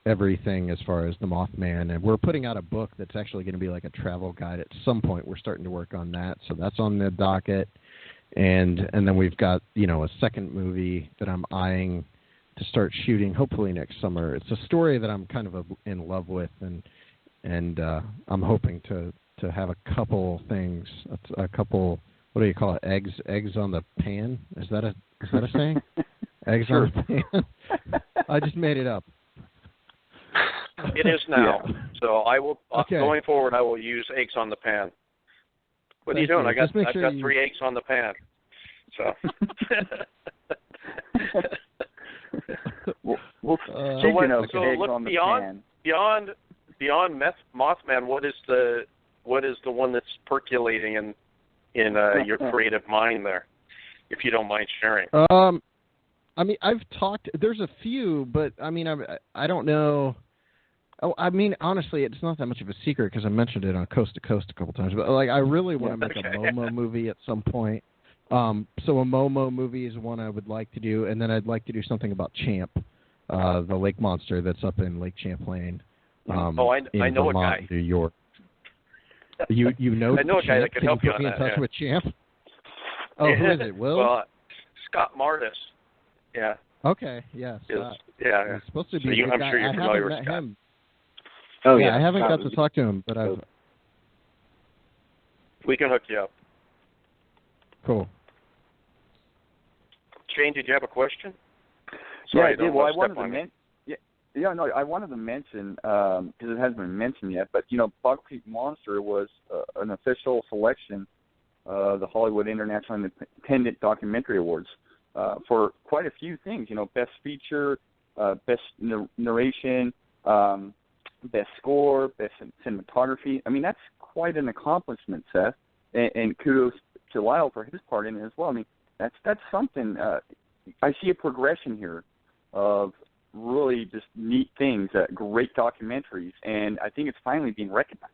[SPEAKER 4] everything as far as the Mothman. And we're putting out a book that's actually going to be like a travel guide at some point. We're starting to work on that. So that's on the docket. And then we've got, a second movie that I'm eyeing to start shooting hopefully next summer. It's a story that I'm kind of in love with, and I'm hoping to have a couple things, what do you call it? Eggs on the pan? Is that a saying? Eggs on the pan? I just made it up.
[SPEAKER 2] It is now. Yeah. So I will, going forward, I will use eggs on the pan. What are you doing? I've got 3 eggs on the pan. So. Beyond Mothman, what is the one that's percolating in your creative mind there, if you don't mind sharing.
[SPEAKER 4] I mean, I've talked. There's a few, but I mean, I don't know. Oh, I mean, honestly, it's not that much of a secret because I mentioned it on Coast to Coast a couple times. But like, I really want to make a Momo movie at some point. So a Momo movie is one I would like to do, and then I'd like to do something about Champ, the lake monster that's up in Lake Champlain.
[SPEAKER 2] I
[SPEAKER 4] in
[SPEAKER 2] know
[SPEAKER 4] Vermont,
[SPEAKER 2] a guy.
[SPEAKER 4] New York. You know
[SPEAKER 2] I know a guy that
[SPEAKER 4] Champ?
[SPEAKER 2] can help you
[SPEAKER 4] put
[SPEAKER 2] on
[SPEAKER 4] me in
[SPEAKER 2] that.
[SPEAKER 4] touch
[SPEAKER 2] Yeah.
[SPEAKER 4] with Champ? Oh, who is it? Will?
[SPEAKER 2] Well, Scott Martis. Yeah.
[SPEAKER 4] Okay. Yeah. Scott.
[SPEAKER 2] Yeah.
[SPEAKER 4] He's supposed to be.
[SPEAKER 2] So
[SPEAKER 4] a good
[SPEAKER 2] I'm
[SPEAKER 4] guy.
[SPEAKER 2] sure you're
[SPEAKER 4] I
[SPEAKER 2] familiar
[SPEAKER 4] haven't
[SPEAKER 2] with
[SPEAKER 4] met
[SPEAKER 2] Scott.
[SPEAKER 4] him.
[SPEAKER 5] Oh
[SPEAKER 4] I haven't
[SPEAKER 5] Scott
[SPEAKER 4] got to
[SPEAKER 5] was-
[SPEAKER 4] talk to him, but I've.
[SPEAKER 2] We can hook you up.
[SPEAKER 4] Cool.
[SPEAKER 2] Shane, did you have a question?
[SPEAKER 3] Yeah,
[SPEAKER 2] Sorry,
[SPEAKER 3] I did. Well, I
[SPEAKER 2] step
[SPEAKER 3] wanted to
[SPEAKER 2] on you.
[SPEAKER 3] I wanted to mention because it hasn't been mentioned yet. But Boggy Creek Monster was an official selection of the Hollywood International Independent Documentary Awards for quite a few things. Best feature, best narration, best score, best cinematography. I mean, that's quite an accomplishment, Seth. And kudos to Lyle for his part in it as well. I mean, that's something. I see a progression here of really just neat things, great documentaries, and I think it's finally being recognized.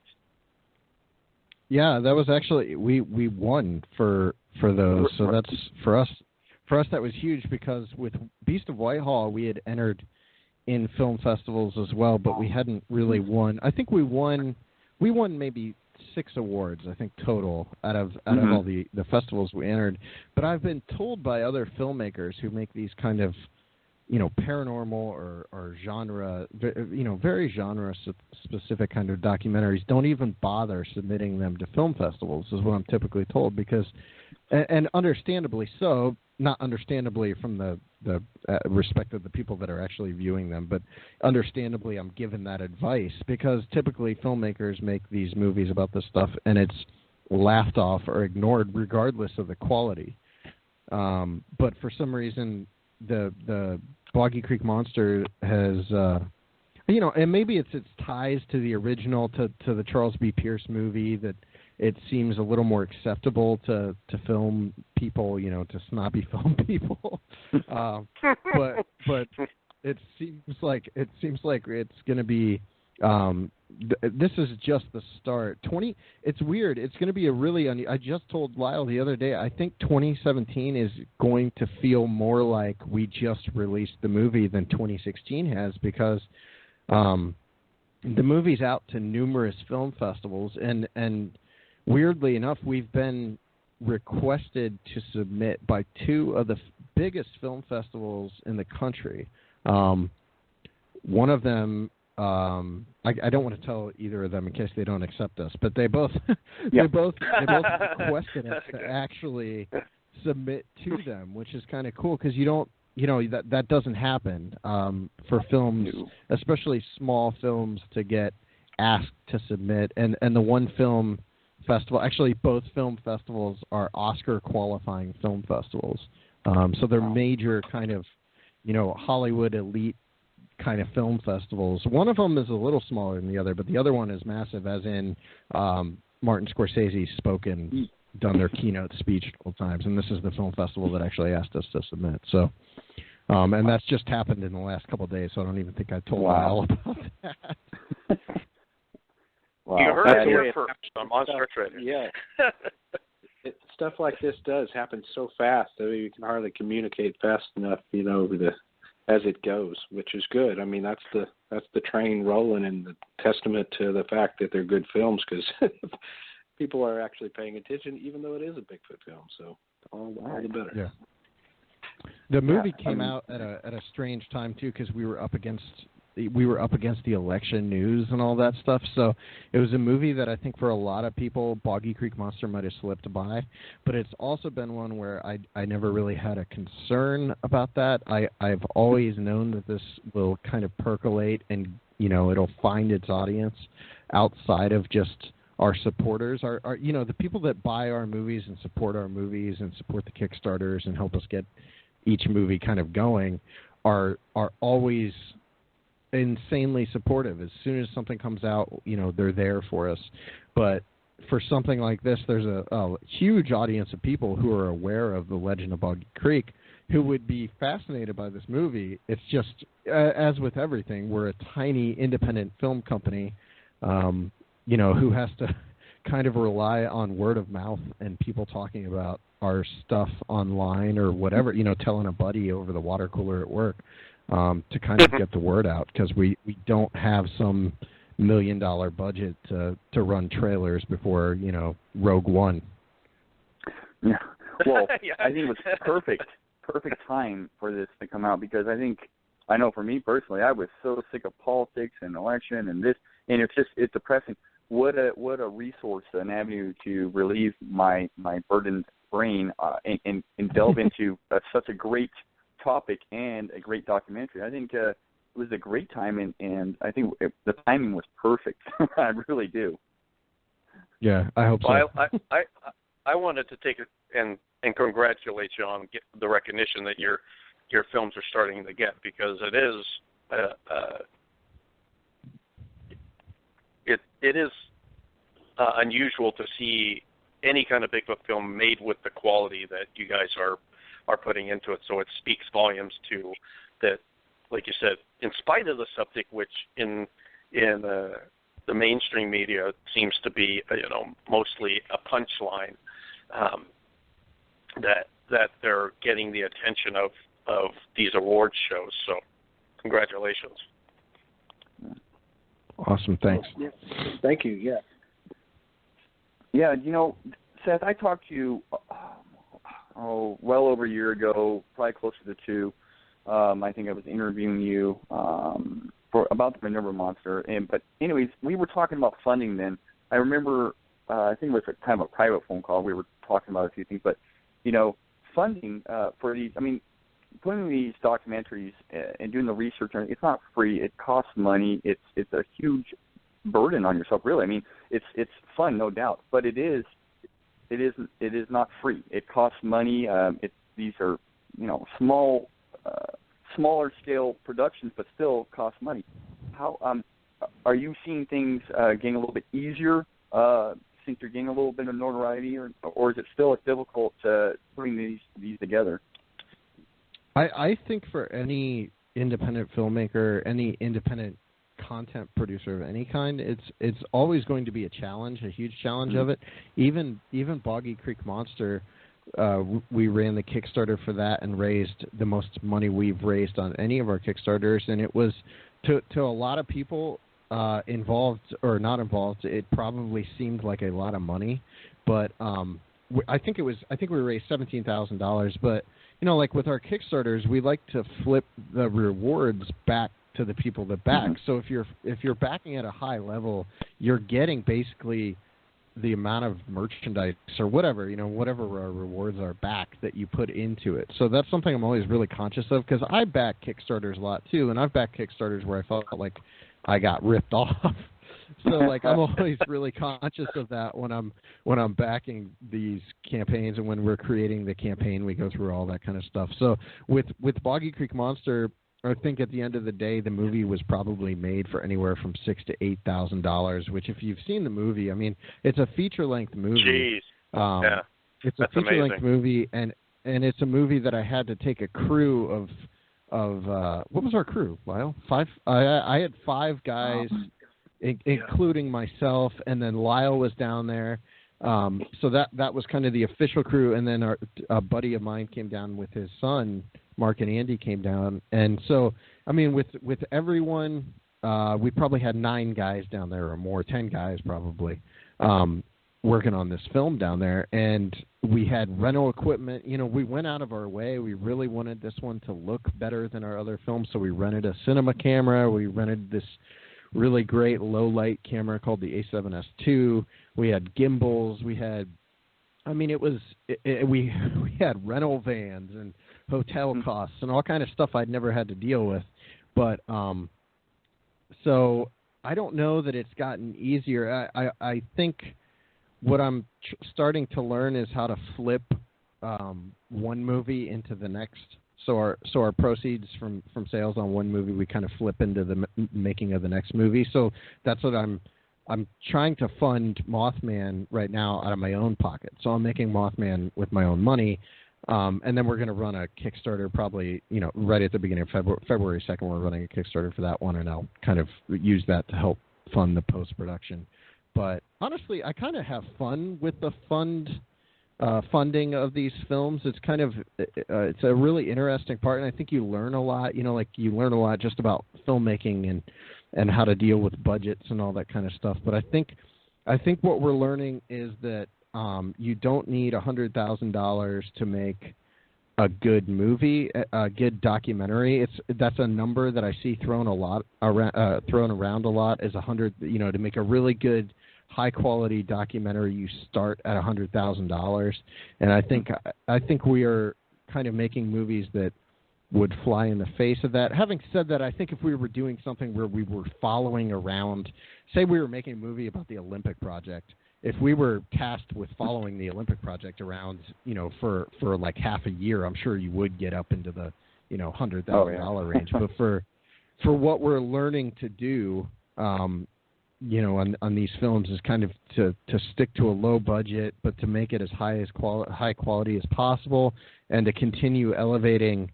[SPEAKER 4] Yeah, that was actually we won for those. So that's for us. For us, that was huge because with Beast of Whitehall, we had entered in film festivals as well, but we hadn't really won. I think we won maybe 6 awards, I think, total out of all the festivals we entered. But I've been told by other filmmakers who make these kind of paranormal or genre, very genre specific kind of documentaries, don't even bother submitting them to film festivals, is what I'm typically told, because, and understandably so, not understandably from the respect of the people that are actually viewing them, but understandably I'm given that advice because typically filmmakers make these movies about this stuff and it's laughed off or ignored regardless of the quality. But for some reason, the Boggy Creek Monster has, and maybe it's ties to the original, to the Charles B. Pierce movie, that it seems a little more acceptable to film people, to snobby film people. But it seems like it's going to be. This is just the start. It's weird. It's going to be a really. I just told Lyle the other day. I think 2017 is going to feel more like we just released the movie than 2016 has, because the movie's out to numerous film festivals, and weirdly enough, we've been requested to submit by 2 of the biggest film festivals in the country. One of them. I don't want to tell either of them in case they don't accept us, but they both they both requested us to actually submit to them, which is kind of cool because that doesn't happen for films, especially small films, to get asked to submit. And the one film festival, actually both film festivals are Oscar qualifying film festivals, so they're major kind of Hollywood elite kind of film festivals. One of them is a little smaller than the other, but the other one is massive, as in Martin Scorsese's done their keynote speech a couple times, and this is the film festival that actually asked us to submit. So, and that's just happened in the last couple of days, so I don't even think I told Lyle about that.
[SPEAKER 2] Wow. You heard it here first on Monster Trader.
[SPEAKER 5] Yeah. Stuff like this does happen so fast that you can hardly communicate fast enough, as it goes, which is good. I mean, that's the train rolling, and the testament to the fact that they're good films, because people are actually paying attention, even though it is a Bigfoot film. So all the better.
[SPEAKER 4] Yeah. The movie came out at a strange time too, because we were up against the election news and all that stuff. So it was a movie that I think for a lot of people, Boggy Creek Monster might have slipped by. But it's also been one where I never really had a concern about that. I've always known that this will kind of percolate and, it'll find its audience outside of just our supporters. Our the people that buy our movies and support our movies and support the Kickstarters and help us get each movie kind of going are always insanely supportive. As soon as something comes out, they're there for us. But for something like this, there's a huge audience of people who are aware of the Legend of Boggy Creek who would be fascinated by this movie. It's just, as with everything, we're a tiny independent film company, who has to kind of rely on word of mouth and people talking about our stuff online or whatever, telling a buddy over the water cooler at work to kind of get the word out, because we don't have some $1 million budget to run trailers before, Rogue One.
[SPEAKER 3] Yeah. Well, yeah. I think it was perfect time for this to come out, because I know for me personally, I was so sick of politics and election and this, and it's depressing. What a resource, an avenue to relieve my burdened brain and delve into such a great topic and a great documentary. I think it was a great time, and I think the timing was perfect. I really do.
[SPEAKER 4] Yeah, I hope so.
[SPEAKER 2] Well, I wanted to take it and congratulate you on the recognition that your films are starting to get, because it is it is unusual to see any kind of Bigfoot film made with the quality that you guys are putting into it. So it speaks volumes to that, like you said, in spite of the subject, which in the mainstream media seems to be mostly a punchline, that they're getting the attention of these award shows. So congratulations.
[SPEAKER 4] Awesome, thanks.
[SPEAKER 5] Yeah. Thank you. Yeah.
[SPEAKER 3] Yeah, Seth, I talked to you well over a year ago, probably closer to 2. I think I was interviewing you about the Minerva Monster. But anyways, we were talking about funding then. I remember, I think it was kind of a private phone call. We were talking about a few things, but funding for these. Putting these documentaries and doing the research on it's not free. It costs money. It's a huge burden on yourself, really. It's fun, no doubt, but it is not free. It costs money. These are smaller scale productions, but still cost money. How are you seeing things getting a little bit easier since you're getting a little bit of notoriety, or is it still as difficult putting these together?
[SPEAKER 4] I think for any independent filmmaker, any independent content producer of any kind, it's always going to be a challenge, a huge challenge of it. Even Boggy Creek Monster, we ran the Kickstarter for that and raised the most money we've raised on any of our Kickstarters, and it was to a lot of people involved or not involved, it probably seemed like a lot of money, but I think we raised $17,000, but like with our Kickstarters, we like to flip the rewards back to the people that back. So if you're backing at a high level, you're getting basically the amount of merchandise or whatever our rewards are back that you put into it. So that's something I'm always really conscious of, because I back Kickstarters a lot too, and I've backed Kickstarters where I felt like I got ripped off. So I'm always really conscious of that when I'm backing these campaigns, and when we're creating the campaign, we go through all that kind of stuff. So with Boggy Creek Monster, I think at the end of the day, the movie was probably made for anywhere from $6,000 to $8,000. Which, if you've seen the movie, it's a feature-length movie.
[SPEAKER 2] Jeez. Yeah.
[SPEAKER 4] It's a feature-length movie, and it's a movie that I had to take a crew of what was our crew, Lyle? 5. I had 5 guys. Including myself, and then Lyle was down there. So that was kind of the official crew, and then a buddy of mine came down with his son, Mark and Andy came down. And so, with everyone, we probably had 9 guys down there or more, 10 guys probably, working on this film down there. And we had rental equipment. We went out of our way. We really wanted this one to look better than our other films, so we rented a cinema camera. We rented this really great low light camera called the A7S II. We had gimbals. We had, we had rental vans and hotel costs and all kind of stuff I'd never had to deal with. But so I don't know that it's gotten easier. I think what I'm starting to learn is how to flip one movie into the next. So our proceeds from sales on one movie, we kind of flip into the making of the next movie. So that's what I'm I'm trying to fund Mothman right now out of my own pocket. So I'm making Mothman with my own money. And then we're going to run a Kickstarter probably, right at the beginning of February 2nd, we're running a Kickstarter for that one, and I'll kind of use that to help fund the post-production. But honestly, I kind of have fun with the funding of these films. It's kind of, it's a really interesting part, and I think you learn a lot, you learn a lot just about filmmaking and how to deal with budgets and all that kind of stuff. But I think what we're learning is that you don't need $100,000 to make a good movie, a good documentary. That's a number that I see thrown around a lot is 100. To make a really good, high quality documentary, you start at $100,000. And I think we are kind of making movies that would fly in the face of that. Having said that, I think if we were doing something where we were following around, say we were making a movie about the Olympic project. If we were tasked with following the Olympic project around, for like half a year, I'm sure you would get up into the, $100,000 range. But for what we're learning to do, on these films is kind of to stick to a low budget, but to make it as high quality as possible, and to continue elevating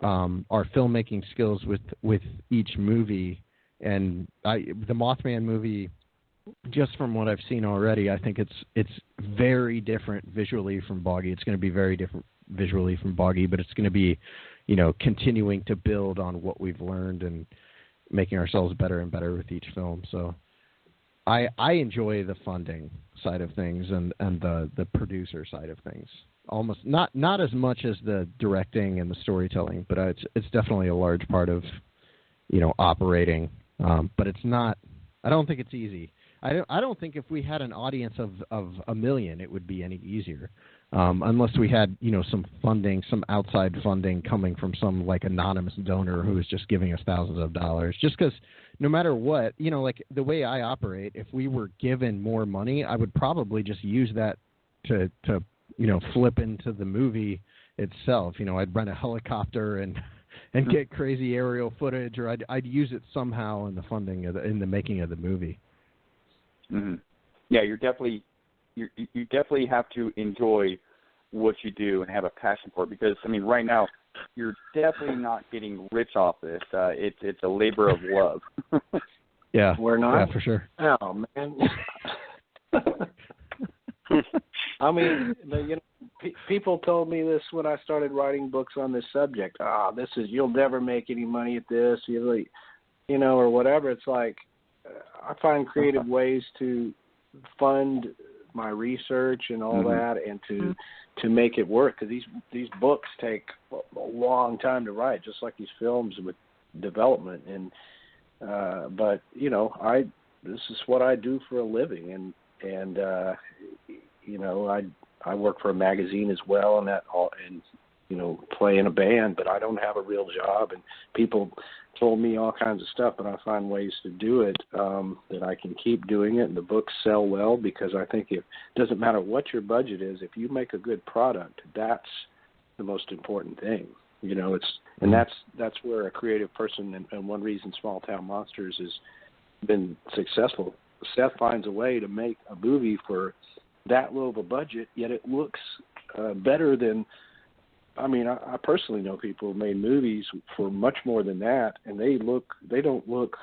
[SPEAKER 4] our filmmaking skills with each movie. And the Mothman movie, just from what I've seen already, I think it's very different visually from Boggy. It's going to be very different visually from Boggy, but it's going to be, continuing to build on what we've learned and making ourselves better and better with each film. So I enjoy the funding side of things and the producer side of things. Almost not as much as the directing and the storytelling, but it's definitely a large part of, operating. But it's not. I don't think it's easy. I don't think if we had an audience of 1 million, it would be any easier, unless we had some funding, some outside funding coming from some like anonymous donor who is just giving us thousands of dollars. Just because no matter what, like the way I operate, if we were given more money, I would probably just use that to flip into the movie itself. I'd rent a helicopter and get crazy aerial footage, or I'd use it somehow in the funding in the making of the movie.
[SPEAKER 3] Mm-hmm. Yeah, you definitely have to enjoy what you do and have a passion for it, because right now you're definitely not getting rich off this. It's a labor of love.
[SPEAKER 4] Yeah,
[SPEAKER 5] we're not.
[SPEAKER 4] Yeah, for sure.
[SPEAKER 5] Oh man. People told me this when I started writing books on this subject. You'll never make any money at this, or whatever. It's like, I find creative ways to fund my research and all that, and to make it work, because these books take a long time to write, just like these films with development. And but this is what I do for a living, and I work for a magazine as well, and play in a band, but I don't have a real job. And people told me all kinds of stuff, but I find ways to do it, that I can keep doing it, and the books sell well, because I think it doesn't matter what your budget is, if you make a good product, that's the most important thing. And that's where a creative person, and one reason Small Town Monsters has been successful. Seth finds a way to make a movie for that low of a budget, yet it looks better than. I personally know people who made movies for much more than that, and they don't look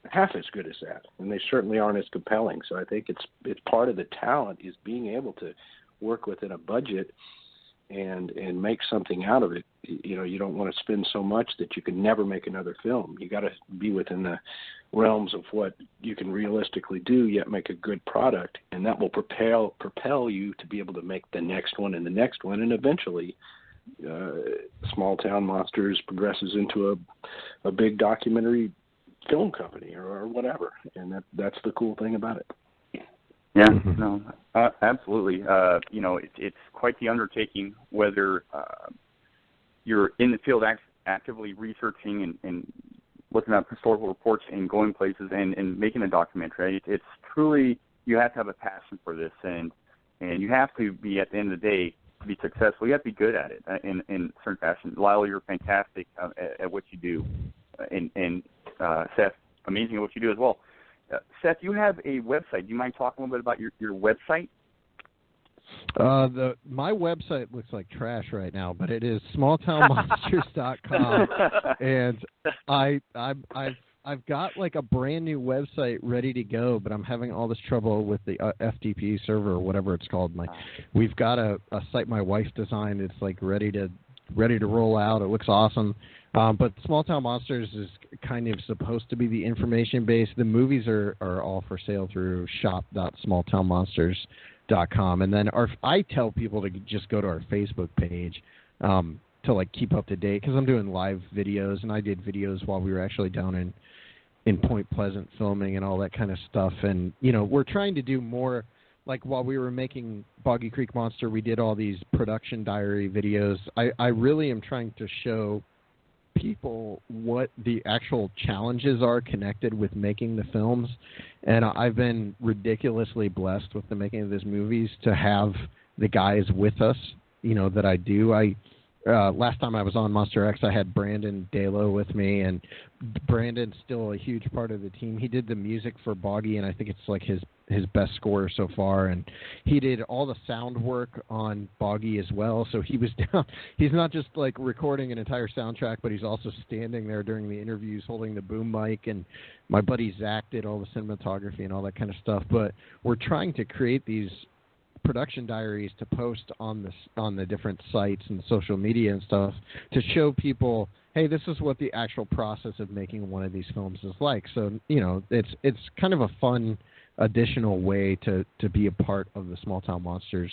[SPEAKER 5] half as good as that, and they certainly aren't as compelling. So I think it's part of the talent is being able to work within a budget and make something out of it. You don't want to spend so much that you can never make another film. You got to be within the realms of what you can realistically do, yet make a good product, and that will propel you to be able to make the next one and the next one, and eventually Small Town Monsters progresses into a big documentary film company or whatever, and that's the cool thing about it.
[SPEAKER 3] Yeah, no, absolutely. It's quite the undertaking, whether you're in the field actively researching and looking at historical reports and going places and making a documentary. It's truly, you have to have a passion for this, and you have to be, at the end of the day, to be successful, you have to be good at it in certain fashion. Lyle, you're fantastic at what you do, and Seth, amazing at what you do as well. Seth, you have a website. Do you mind talking a little bit about your website?
[SPEAKER 4] My website looks like trash right now, but it is smalltownmonsters.com, and I've got like a brand new website ready to go, but I'm having all this trouble with the FTP server or whatever it's called. We've got a site my wife designed. It's like ready to roll out. It looks awesome. But Small Town Monsters is kind of supposed to be the information base. The movies are all for sale through shop.smalltownmonsters.com. And then I tell people to just go to our Facebook page to like keep up to date, because I'm doing live videos, and I did videos while we were actually down in Point Pleasant filming and all that kind of stuff. And, we're trying to do more. Like while we were making Boggy Creek Monster, we did all these production diary videos. I really am trying to show people what the actual challenges are connected with making the films. And I've been ridiculously blessed with the making of these movies to have the guys with us, that I do. Last time I was on Monster X, I had Brandon Dalo with me, and Brandon's still a huge part of the team. He did the music for Boggy, and I think it's like his best score so far, and he did all the sound work on Boggy as well. So he was down. He's not just like recording an entire soundtrack, but he's also standing there during the interviews holding the boom mic, and my buddy Zach did all the cinematography and all that kind of stuff. But we're trying to create these production diaries to post on the different sites and social media and stuff to show people, hey, this is what the actual process of making one of these films is like. So, it's kind of a fun additional way to be a part of the Small Town Monsters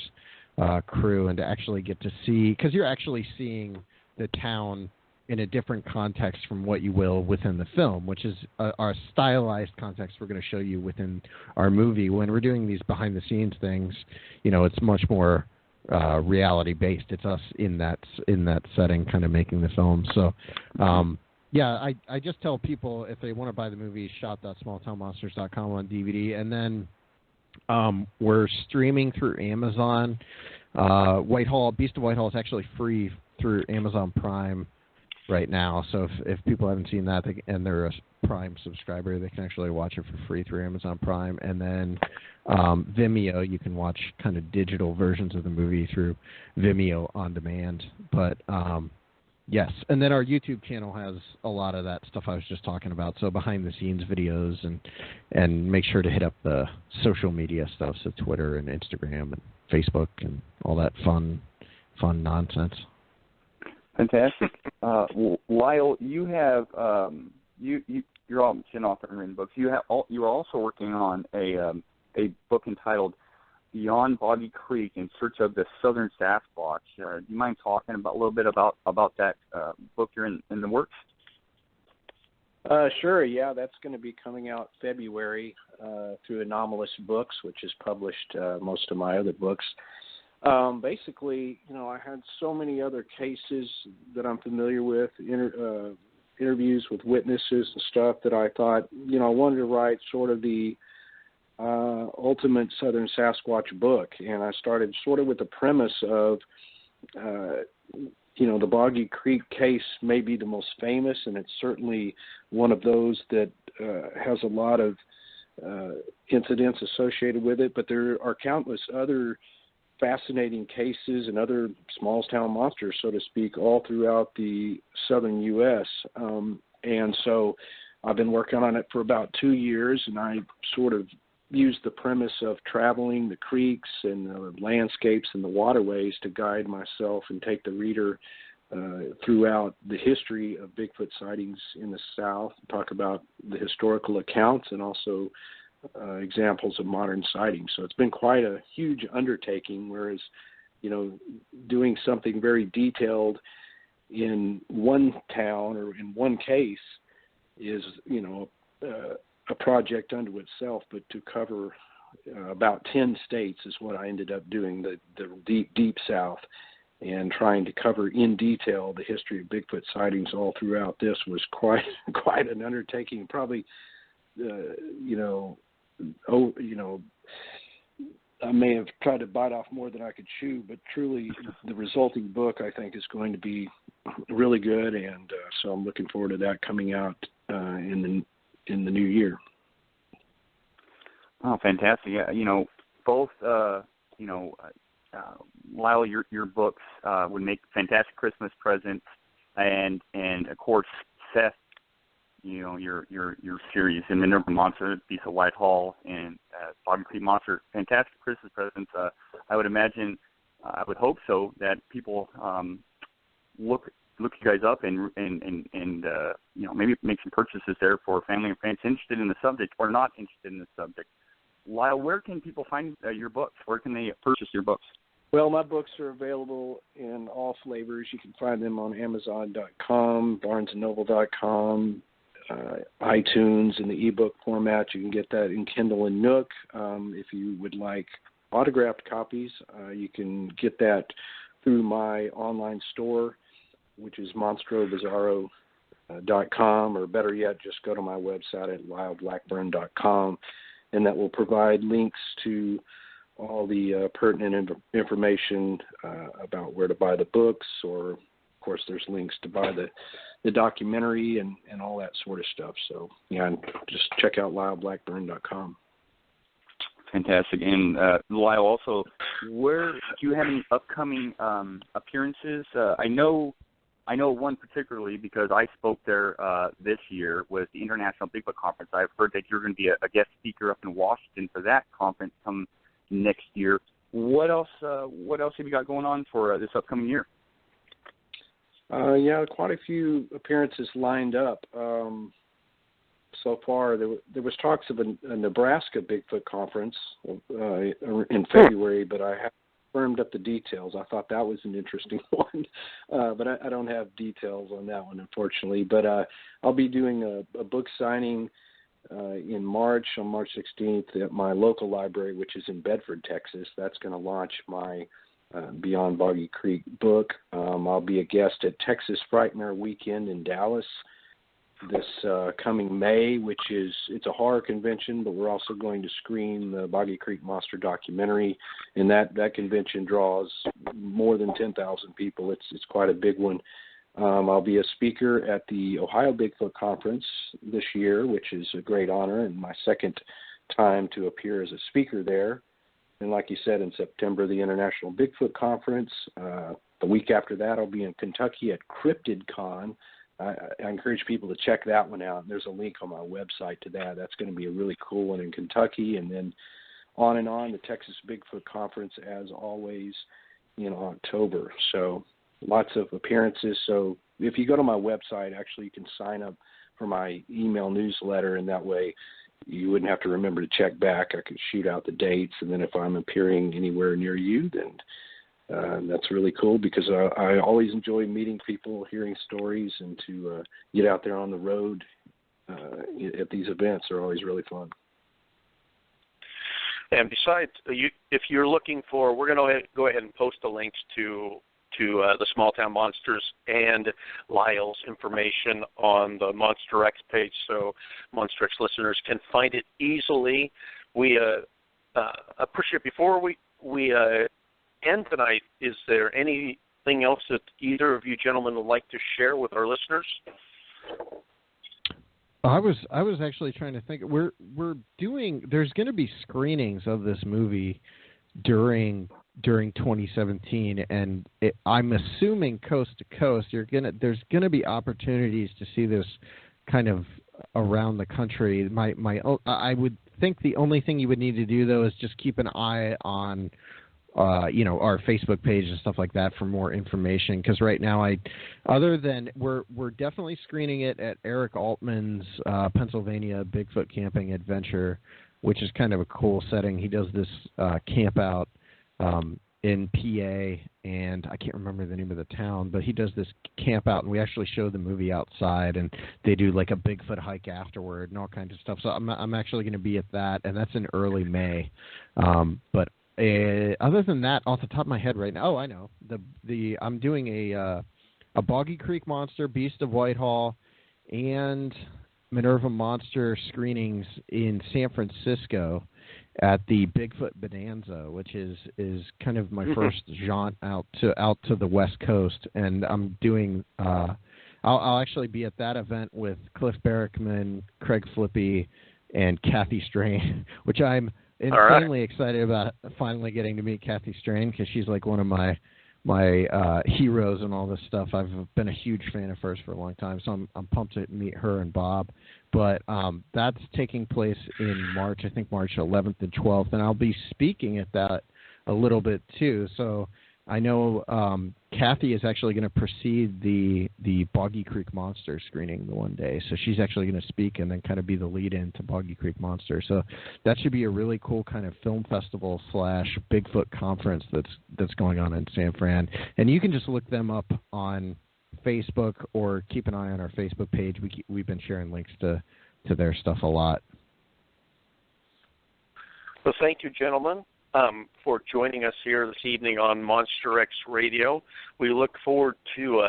[SPEAKER 4] crew, and to actually get to see, because you're actually seeing the town in a different context from what you will within the film, which is our stylized context we're going to show you within our movie. When we're doing these behind-the-scenes things, it's much more reality-based. It's us in that setting kind of making the film. So, I just tell people if they want to buy the movie, shop.smalltownmonsters.com on DVD. And then we're streaming through Amazon. Beast of Whitehall is actually free through Amazon Prime right now. So if people haven't seen that and they're a Prime subscriber, they can actually watch it for free through Amazon Prime. And then Vimeo, you can watch kind of digital versions of the movie through Vimeo on demand. But yes, and then our YouTube channel has a lot of that stuff I was just talking about. So behind the scenes videos, and make sure to hit up the social media stuff, so Twitter and Instagram and Facebook and all that fun nonsense.
[SPEAKER 3] Fantastic. Lyle, you have you're all an author and written books. You're also working on a book entitled Beyond Boggy Creek in Search of the Southern Sasquatch. Do you mind talking a little bit about that book you're in the works?
[SPEAKER 5] Sure. Yeah, that's going to be coming out February through Anomalous Books, which has published most of my other books. Basically, I had so many other cases that I'm familiar with, interviews with witnesses and stuff, that I thought, I wanted to write sort of the ultimate Southern Sasquatch book. And I started sort of with the premise of, the Boggy Creek case may be the most famous, and it's certainly one of those that has a lot of incidents associated with it. But there are countless other fascinating cases and other small town monsters, so to speak, all throughout the southern U.S. And so I've been working on it for about 2 years, and I sort of used the premise of traveling the creeks and the landscapes and the waterways to guide myself and take the reader throughout the history of Bigfoot sightings in the South, talk about the historical accounts and also examples of modern sightings. So it's been quite a huge undertaking, whereas, doing something very detailed in one town or in one case is, a project unto itself. But to cover about 10 states is what I ended up doing, the deep South, and trying to cover in detail the history of Bigfoot sightings all throughout this was quite an undertaking. Probably, I may have tried to bite off more than I could chew, but truly the resulting book, I think, is going to be really good, and so I'm looking forward to that coming out in the new year.
[SPEAKER 3] Oh, fantastic! Yeah, both. Lyle, your books would make fantastic Christmas presents, and of course Seth, your series in Minerva Monster, Beast of Whitehall, and Boggy Creek Monster, fantastic Christmas presents. I would imagine, I would hope so, that people look you guys up and maybe make some purchases there for family and friends interested in the subject or not interested in the subject. Lyle, where can people find your books? Where can they purchase your books?
[SPEAKER 5] Well, my books are available in all flavors. You can find them on Amazon.com, BarnesandNoble.com, iTunes in the ebook format. You can get that in Kindle and Nook. If you would like autographed copies, you can get that through my online store, which is monstrobizarro.com, or better yet, just go to my website at lyleblackburn.com, and that will provide links to all the pertinent information about where to buy the books, or, of course, there's links to buy the documentary and all that sort of stuff. So, yeah, just check out lyleblackburn.com.
[SPEAKER 3] Fantastic. And Lyle, also, do you have any upcoming appearances? I know one particularly because I spoke there this year with the International Bigfoot Conference. I've heard that you're going to be a guest speaker up in Washington for that conference come next year. What else have you got going on for this upcoming year?
[SPEAKER 5] Yeah, quite a few appearances lined up. So far, there was talks of a Nebraska Bigfoot conference in February, but I haven't firmed up the details. I thought that was an interesting one, but I don't have details on that one, unfortunately. But I'll be doing a book signing in March, on March 16th, at my local library, which is in Bedford, Texas. That's going to launch my Beyond Boggy Creek book. I'll be a guest at Texas Frightmare Weekend in Dallas this coming May, it's a horror convention, but we're also going to screen the Boggy Creek Monster documentary, and that convention draws more than 10,000 people. It's quite a big one. I'll be a speaker at the Ohio Bigfoot Conference this year, which is a great honor, and my second time to appear as a speaker there. And like you said, in September, the International Bigfoot Conference. The week after that, I'll be in Kentucky at CryptidCon. I encourage people to check that one out. There's a link on my website to that. That's going to be a really cool one in Kentucky. And then on, the Texas Bigfoot Conference, as always, in October. So lots of appearances. So if you go to my website, actually you can sign up for my email newsletter, and that way you wouldn't have to remember to check back. I could shoot out the dates, and then if I'm appearing anywhere near you, then that's really cool, because I always enjoy meeting people, hearing stories, and to get out there on the road at these events are always really fun.
[SPEAKER 2] And besides, if you're looking for, we're going to go ahead and post the links to the Small Town Monsters and Lyle's information on the Monster X page, so Monster X listeners can find it easily. We appreciate, before we end tonight, is there anything else that either of you gentlemen would like to share with our listeners?
[SPEAKER 4] I was actually trying to think. We're doing. There's going to be screenings of this movie during 2017, and I'm assuming coast to coast. There's gonna be opportunities to see this kind of around the country. I would think the only thing you would need to do, though, is just keep an eye on our Facebook page and stuff like that for more information. Because right now, other than we're definitely screening it at Eric Altman's Pennsylvania Bigfoot Camping Adventure, which is kind of a cool setting. He does this camp out in PA, and I can't remember the name of the town, but he does this camp out, and we actually show the movie outside, and they do like a Bigfoot hike afterward and all kinds of stuff. So I'm actually going to be at that, and that's in early May. But other than that, off the top of my head right now, I know I'm doing a Boggy Creek Monster, Beast of Whitehall, and Minerva Monster screenings in San Francisco at the Bigfoot Bonanza, which is kind of my first jaunt out to the West Coast, and I'm doing. I'll actually be at that event with Cliff Barrickman, Craig Flippy, and Kathy Strain, which I'm insanely excited about finally getting to meet Kathy Strain, because she's like one of my heroes and all this stuff. I've been a huge fan of hers for a long time, so I'm pumped to meet her and Bob. But that's taking place in March, I think March 11th and 12th, and I'll be speaking at that a little bit too. So I know Kathy is actually going to precede the Boggy Creek Monster screening the one day. So she's actually going to speak and then kind of be the lead-in to Boggy Creek Monster. So that should be a really cool kind of film festival / Bigfoot conference that's going on in San Fran. And you can just look them up on Facebook or keep an eye on our Facebook page. We've been sharing links to their stuff a lot.
[SPEAKER 2] Well, thank you, gentlemen, for joining us here this evening on Monster X Radio. We look forward to.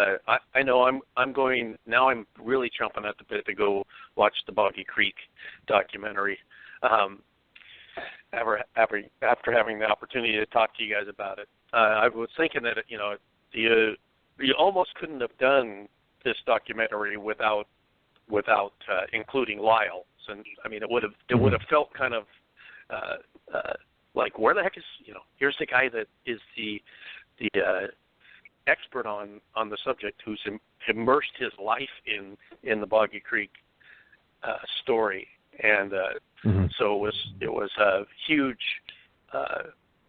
[SPEAKER 2] I know I'm going now. I'm really chomping at the bit to go watch the Boggy Creek documentary. After having the opportunity to talk to you guys about it, I was thinking that you almost couldn't have done this documentary without including Lyle. And I mean, it would have felt kind of like, where the heck is, here's the guy that is the expert on the subject, who's immersed his life in the Boggy Creek story, and so it was a huge,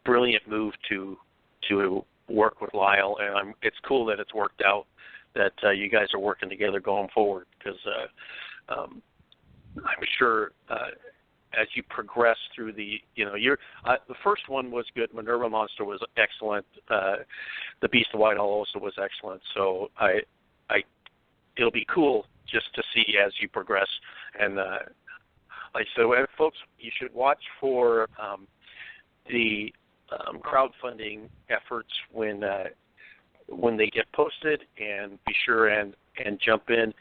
[SPEAKER 2] brilliant move to work with Lyle, and it's cool that it's worked out, that you guys are working together going forward, because I'm sure as you progress through the first one was good. Minerva Monster was excellent. The Beast of Whitehall also was excellent. So it'll be cool just to see as you progress. And like I said, folks, you should watch for the crowdfunding efforts when they get posted, and be sure and jump in.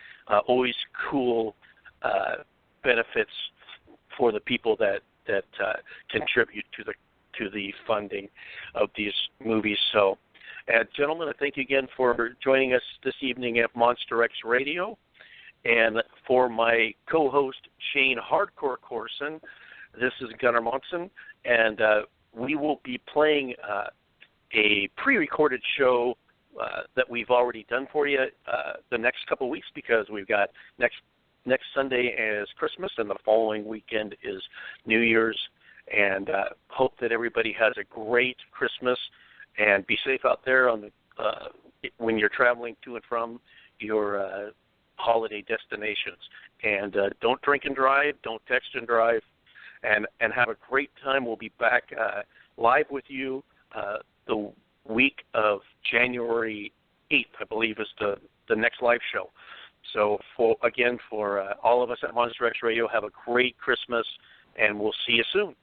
[SPEAKER 2] Always cool benefits for the people that contribute to the funding of these movies. So, gentlemen, I thank you again for joining us this evening at Monster X Radio. And for my co-host, Shane Hardcore Corson, this is Gunnar Monson, and we will be playing a pre-recorded show that we've already done for you the next couple of weeks, because we've got next Sunday is Christmas, and the following weekend is New Year's. And hope that everybody has a great Christmas, and be safe out there when you're traveling to and from your holiday destinations. And don't drink and drive, don't text and drive, and have a great time. We'll be back live with you the week of January 8th, I believe, is the next live show. So, for all of us at Monster X Radio, have a great Christmas, and we'll see you soon.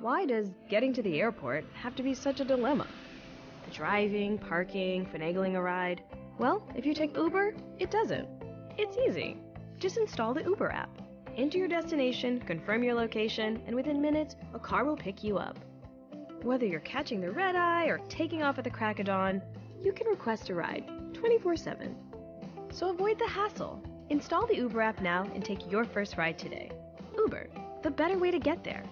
[SPEAKER 1] Why does getting to the airport have to be such a dilemma? The driving, parking, finagling a ride. Well, if you take Uber, it doesn't. It's easy. Just install the Uber app. Enter your destination, confirm your location, and within minutes, a car will pick you up. Whether you're catching the red eye or taking off at the crack of dawn, you can request a ride 24/7. So avoid the hassle. Install the Uber app now and take your first ride today. Uber, the better way to get there.